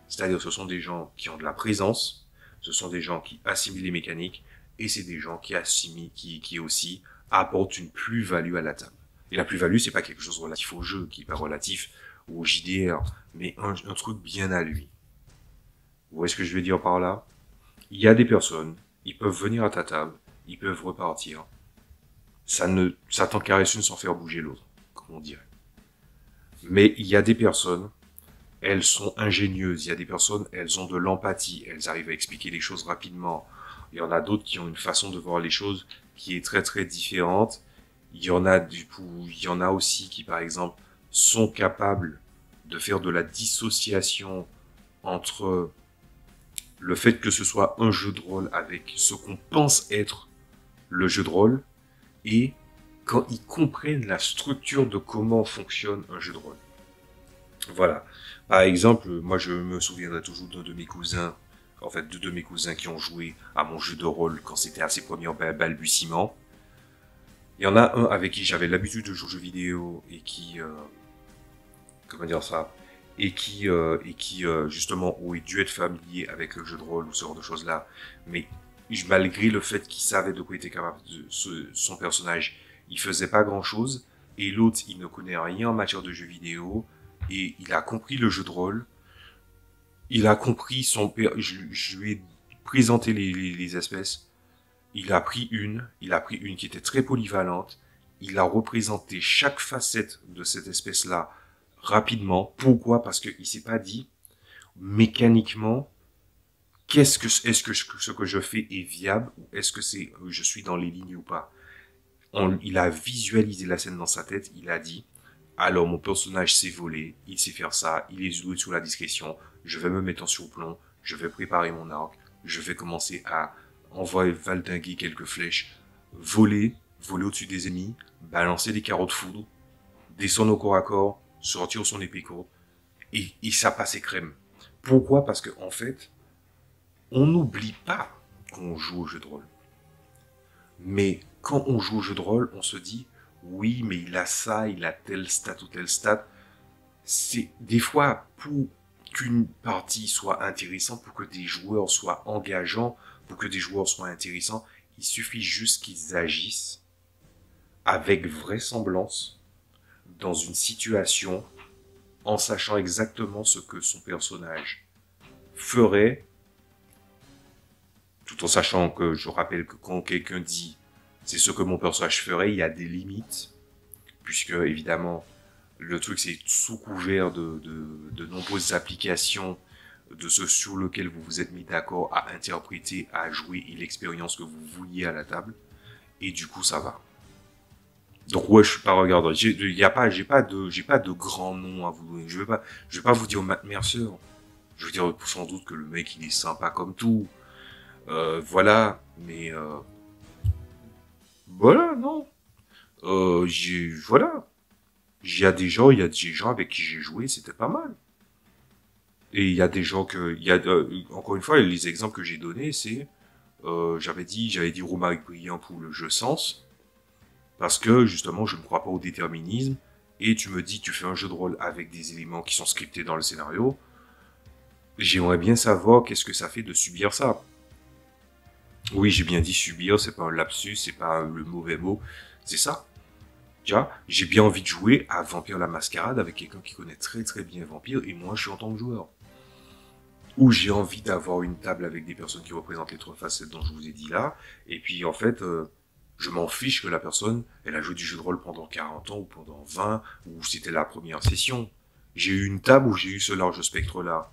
C'est-à-dire, ce sont des gens qui ont de la présence, ce sont des gens qui assimilent les mécaniques, et c'est des gens qui assimilent, qui aussi apportent une plus-value à la table. Et la plus-value, c'est pas quelque chose relatif au jeu, qui est pas relatif au JDR, mais un truc bien à lui. Vous voyez ce que je veux dire par là? Il y a des personnes, ils peuvent venir à ta table, ils peuvent repartir. Ça t'en caresse une sans faire bouger l'autre, comme on dirait. Mais il y a des personnes, elles sont ingénieuses. Il y a des personnes, elles ont de l'empathie. Elles arrivent à expliquer les choses rapidement. Il y en a d'autres qui ont une façon de voir les choses qui est très très différente. Il y en a aussi qui, par exemple, sont capables de faire de la dissociation entre le fait que ce soit un jeu de rôle avec ce qu'on pense être le jeu de rôle et quand ils comprennent la structure de comment fonctionne un jeu de rôle. Voilà. Par exemple, moi je me souviendrai toujours d'un de mes cousins, en fait deux de mes cousins qui ont joué à mon jeu de rôle quand c'était à ses premiers balbutiements. Il y en a un avec qui j'avais l'habitude de jouer aux jeux vidéo et qui, comment dire ça, et qui justement aurait dû être familier avec le jeu de rôle ou ce genre de choses là. Mais malgré le fait qu'il savait de quoi était capable son personnage, il faisait pas grand chose. Et l'autre, il ne connaît rien en matière de jeux vidéo. Et il a compris le jeu de rôle. Il a compris je lui ai présenté les espèces. Il a pris une qui était très polyvalente. Il a représenté chaque facette de cette espèce-là rapidement. Pourquoi? Parce qu'il s'est pas dit, mécaniquement, est-ce que ce que je fais est viable ou est-ce que je suis dans les lignes ou pas? Il a visualisé la scène dans sa tête. Il a dit, alors mon personnage sait voler, il sait faire ça, il est doué sous la discrétion, je vais me mettre en surplomb, je vais préparer mon arc, je vais commencer à envoyer valdinguer quelques flèches, voler au-dessus des ennemis, balancer des carreaux de foudre, descendre au corps à corps, sortir son épée courte, et ça passait crème. Pourquoi? Parce que en fait, on n'oublie pas qu'on joue au jeu de rôle. Mais quand on joue au jeu de rôle, on se dit, oui, mais il a ça, il a tel stat ou tel stat. C'est des fois pour qu'une partie soit intéressante, pour que des joueurs soient engageants, pour que des joueurs soient intéressants, il suffit juste qu'ils agissent avec vraisemblance dans une situation en sachant exactement ce que son personnage ferait, tout en sachant que je rappelle que quand quelqu'un dit c'est ce que mon personnage ferait, il y a des limites, puisque évidemment le truc c'est sous couvert de nombreuses applications de ce sur lequel vous vous êtes mis d'accord à interpréter, à jouer et l'expérience que vous vouliez à la table, et du coup ça va. Donc ouais, je suis pas regardant. J'ai pas de grand nom à vous donner. Je vais pas vous dire Matt Mercer. Je veux dire sans doute que le mec il est sympa comme tout. Voilà, mais voilà, non. Voilà. Il y a des gens avec qui j'ai joué, c'était pas mal. Et il y a des gens encore une fois, les exemples que j'ai donnés, c'est, j'avais dit Romaric Brillant pour le jeu Sens. Parce que, justement, je ne crois pas au déterminisme, et tu me dis, tu fais un jeu de rôle avec des éléments qui sont scriptés dans le scénario, j'aimerais bien savoir qu'est-ce que ça fait de subir ça. Oui, j'ai bien dit subir, c'est pas un lapsus, c'est pas le mauvais mot, c'est ça. Tu vois, j'ai bien envie de jouer à Vampire la Mascarade avec quelqu'un qui connaît très très bien Vampire, et moi je suis en tant que joueur. Ou j'ai envie d'avoir une table avec des personnes qui représentent les trois facettes dont je vous ai dit là, et puis en fait, je m'en fiche que la personne, elle a joué du jeu de rôle pendant 40 ans, ou pendant 20, ou c'était la première session. J'ai eu une table où j'ai eu ce large spectre-là.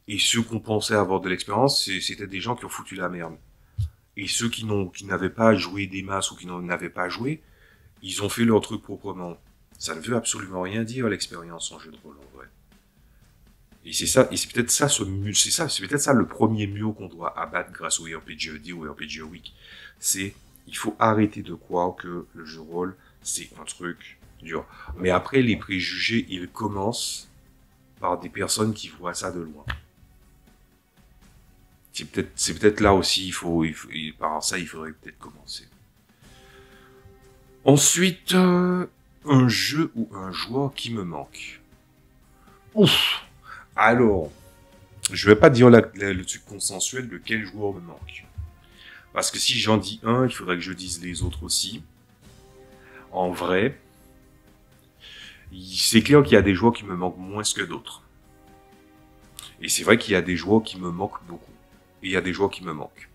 Et ceux qu'on pensait avoir de l'expérience, c'était des gens qui ont foutu la merde. Et ceux qui n'avaient pas joué des masses ou qui n'avaient pas joué, ils ont fait leur truc proprement. Ça ne veut absolument rien dire l'expérience en jeu de rôle en vrai. Et c'est ça, et c'est peut-être ça c'est peut-être ça le premier mur qu'on doit abattre grâce au RPGED ou au RPG Week. C'est, il faut arrêter de croire que le jeu de rôle, c'est un truc dur. Mais après, les préjugés, ils commencent par des personnes qui voient ça de loin. C'est peut-être là aussi, et par ça, il faudrait peut-être commencer. Ensuite, un jeu ou un joueur qui me manque. Ouf. Alors, je vais pas dire le truc consensuel de quel joueur me manque. Parce que si j'en dis un, il faudrait que je dise les autres aussi. En vrai, c'est clair qu'il y a des joueurs qui me manquent moins que d'autres. Et c'est vrai qu'il y a des joueurs qui me manquent beaucoup. Et il y a des joueurs qui me manquent.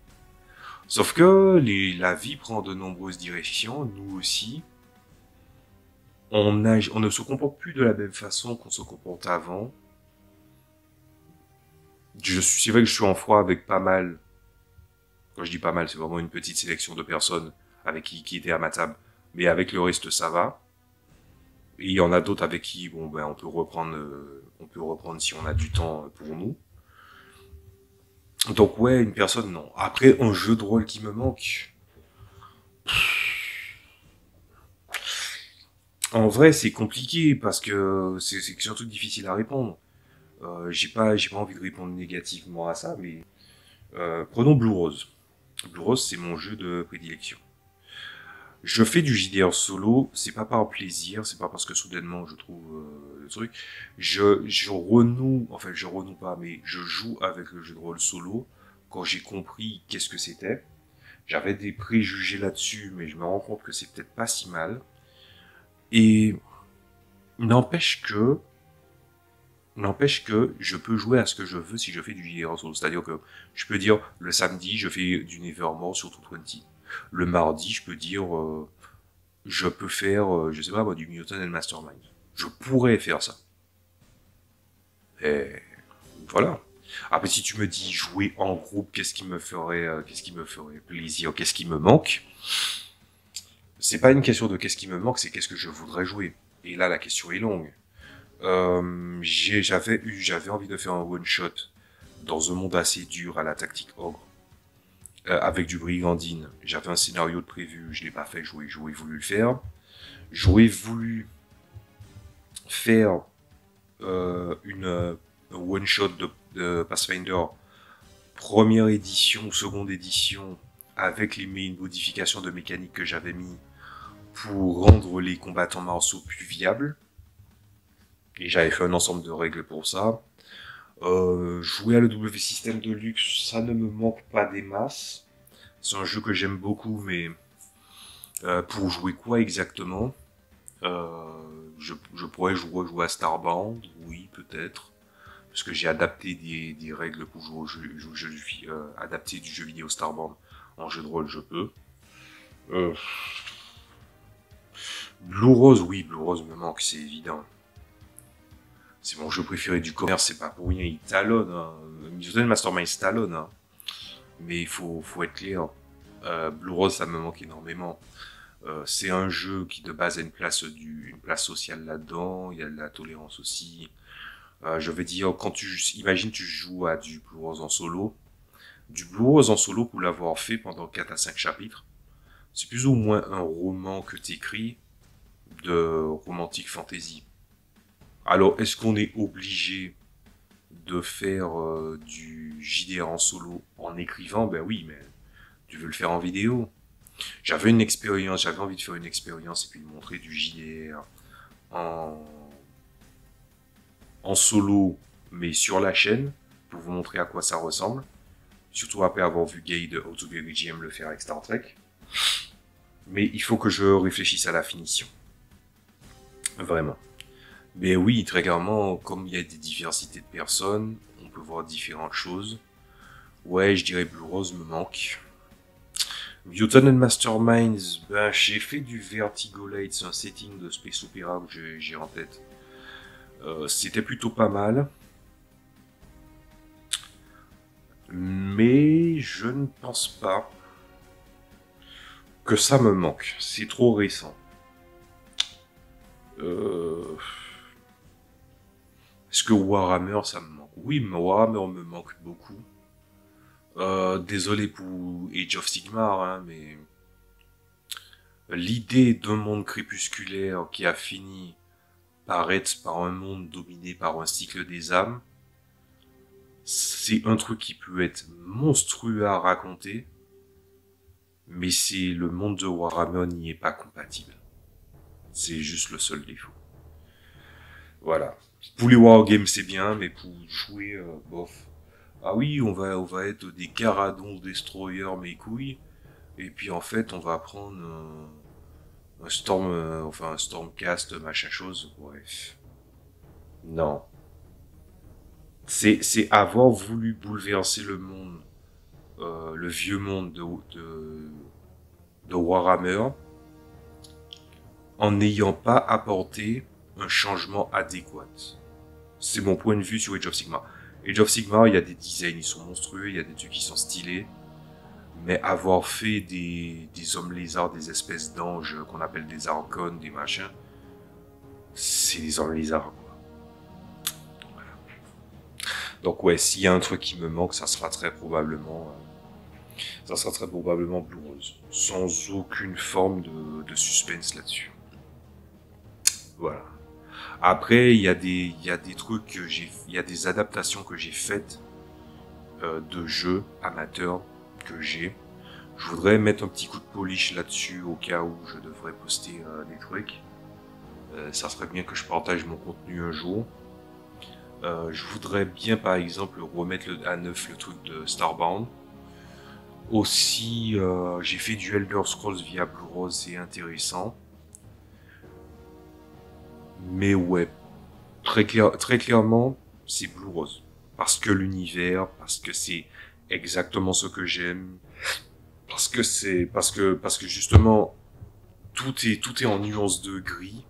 Sauf que la vie prend de nombreuses directions, nous aussi. On ne se comporte plus de la même façon qu'on se comporte avant. C'est vrai que je suis en froid avec pas mal. Quand je dis pas mal, c'est vraiment une petite sélection de personnes avec qui étaient à ma table. Mais avec le reste, ça va. Et il y en a d'autres avec qui, bon, ben, on peut reprendre si on a du temps pour nous. Donc ouais, une personne, non. Après, un jeu de rôle qui me manque. En vrai, c'est compliqué parce que c'est surtout difficile à répondre. J'ai pas envie de répondre négativement à ça, mais prenons Blue Rose. Blue Rose, c'est mon jeu de prédilection. Je fais du JDR solo, c'est pas par plaisir, c'est pas parce que soudainement je trouve le truc. Je renoue, enfin je renoue pas, mais je joue avec le jeu de rôle solo quand j'ai compris qu'est-ce que c'était. J'avais des préjugés là-dessus, mais je me rends compte que c'est peut-être pas si mal. Et n'empêche que, n'empêche que je peux jouer à ce que je veux si je fais du JDR solo. C'est-à-dire que je peux dire le samedi je fais du Nevermore sur 220. Le mardi, je peux dire, je peux faire, je sais pas moi, du Mutant and Mastermind. Je pourrais faire ça. Et voilà. Après, si tu me dis jouer en groupe, qu'est-ce qui me ferait plaisir, qu'est-ce qui me manque, c'est pas une question de qu'est-ce qui me manque, c'est qu'est-ce que je voudrais jouer. Et là, la question est longue. J'avais envie de faire un one shot dans un monde assez dur à la tactique ogre. Avec du brigandine. J'avais un scénario de prévu, je l'ai pas fait, j'aurais voulu le faire. J'aurais voulu faire une one shot de Pathfinder première édition ou seconde édition avec les modifications de mécanique que j'avais mis pour rendre les combattants marceaux plus viables. Et j'avais fait un ensemble de règles pour ça. Jouer à le W système de luxe, ça ne me manque pas des masses. C'est un jeu que j'aime beaucoup, mais pour jouer quoi exactement je pourrais rejouer à Starbound, oui, peut-être. Parce que j'ai adapté des règles pour jouer au jeu adapté du jeu vidéo Starbound en jeu de rôle, je peux. Blue Rose, oui, Blue Rose me manque, c'est évident. C'est mon jeu préféré du commerce, c'est pas pour rien, il talonne. Hein. Mutant Mastermind talonne, hein. Mais il faut être clair. Blue Rose, ça me manque énormément. C'est un jeu qui de base a une place sociale là-dedans, il y a de la tolérance aussi. Je vais dire, imagine tu joues à du Blue Rose en solo. Du Blue Rose en solo pour l'avoir fait pendant 4 à 5 chapitres. C'est plus ou moins un roman que t'écris de romantique fantasy. Alors, est-ce qu'on est obligé de faire du JDR en solo en écrivant? Ben oui, mais tu veux le faire en vidéo. J'avais une expérience, j'avais envie de faire une expérience et puis de montrer du JDR en, en solo, mais sur la chaîne, pour vous montrer à quoi ça ressemble. Surtout après avoir vu Guy de How to Be a GM le faire avec Star Trek. Mais il faut que je réfléchisse à la finition. Vraiment. Mais oui, très clairement, comme il y a des diversités de personnes, on peut voir différentes choses. Ouais, je dirais Blue Rose me manque. Mutant and Masterminds, ben j'ai fait du Vertigo Light, c'est un setting de Space Opera que j'ai en tête. C'était plutôt pas mal. Mais je ne pense pas que ça me manque. C'est trop récent. Est-ce que Warhammer, ça me manque? Oui, mais Warhammer me manque beaucoup. Désolé pour Age of Sigmar, hein, mais l'idée d'un monde crépusculaire qui a fini par être par un monde dominé par un cycle des âmes, c'est un truc qui peut être monstrueux à raconter, mais c'est le monde de Warhammer n'y est pas compatible. C'est juste le seul défaut. Voilà. Pour les wargames c'est bien, mais pour jouer, bof. Ah oui, on va être des Caradons Destroyers mes couilles, et puis en fait on va prendre un Storm, enfin un Stormcast machin chose, bref. Non. C'est avoir voulu bouleverser le monde, le vieux monde de Warhammer, en n'ayant pas apporté un changement adéquat. C'est mon point de vue sur Age of Sigmar. Age of Sigmar, il y a des designs, ils sont monstrueux, il y a des trucs qui sont stylés, mais avoir fait des hommes lézards, des espèces d'anges qu'on appelle des archons, des machins, c'est des hommes lézards, quoi. Voilà. Donc ouais, s'il y a un truc qui me manque, ça sera très probablement Blue Rose, sans aucune forme de suspense là-dessus. Voilà. Après, il y a des trucs que il y a des adaptations que j'ai faites de jeux amateurs que j'ai. Je voudrais mettre un petit coup de polish là-dessus au cas où je devrais poster des trucs. Ça serait bien que je partage mon contenu un jour. Je voudrais bien, par exemple, remettre à neuf le truc de Starbound. Aussi, j'ai fait du Elder Scrolls via Blue Rose, c'est intéressant. Mais ouais, très clairement, c'est Blue Rose. Parce que l'univers, parce que c'est exactement ce que j'aime. Parce que justement, tout est en nuances de gris.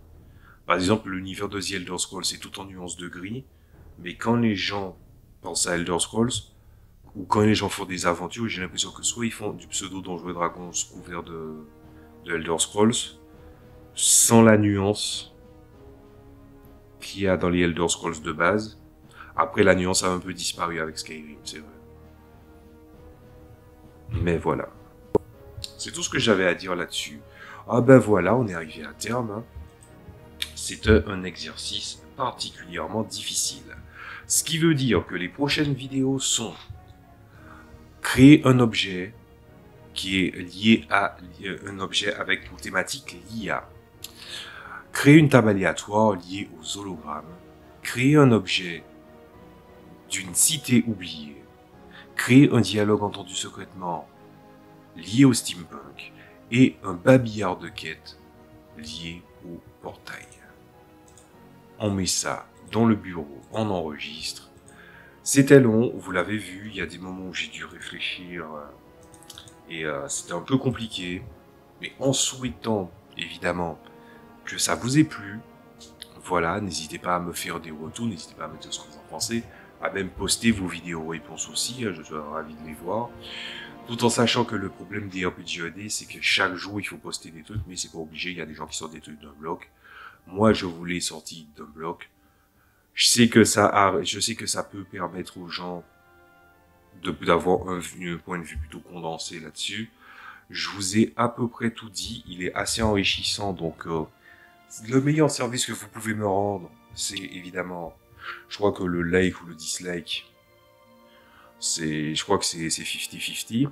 Par exemple, l'univers de The Elder Scrolls, c'est tout en nuances de gris. Mais quand les gens pensent à Elder Scrolls, ou quand les gens font des aventures, j'ai l'impression que soit ils font du pseudo Donjons et Dragons couvert de Elder Scrolls, sans la nuance qu'il y a dans les Elder Scrolls de base. Après, la nuance a un peu disparu avec Skyrim, c'est vrai. Mais voilà. C'est tout ce que j'avais à dire là-dessus. Ah ben voilà, on est arrivé à terme. Hein. C'était un exercice particulièrement difficile. Ce qui veut dire que les prochaines vidéos sont créer un objet qui est lié à un objet avec pour thématique l'IA. Créer une table aléatoire liée aux hologrammes. Créer un objet d'une cité oubliée. Créer un dialogue entendu secrètement lié au steampunk. Et un babillard de quête lié au portail. On met ça dans le bureau, on enregistre. C'était long, vous l'avez vu, il y a des moments où j'ai dû réfléchir et c'était un peu compliqué. Mais en souhaitant, évidemment, que ça vous ait plu, voilà, n'hésitez pas à me faire des retours, n'hésitez pas à me dire ce que vous en pensez, à même poster vos vidéos réponses aussi, je serais ravi de les voir. Tout en sachant que le problème des RPGED, c'est que chaque jour il faut poster des trucs, mais c'est pas obligé, il y a des gens qui sortent des trucs d'un bloc. Moi, je vous l'ai sorti d'un bloc. Je sais que ça peut permettre aux gens d'avoir un point de vue plutôt condensé là-dessus. Je vous ai à peu près tout dit. Il est assez enrichissant, donc le meilleur service que vous pouvez me rendre, c'est évidemment, je crois que le like ou le dislike, je crois que c'est 50-50.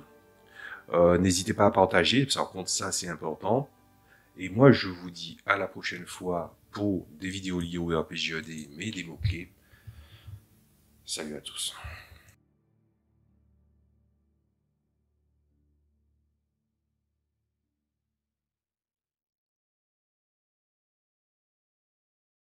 N'hésitez pas à partager, parce qu'en compte ça c'est important. Et moi je vous dis à la prochaine fois pour des vidéos liées au RPGED, mais des mots-clés. Salut à tous.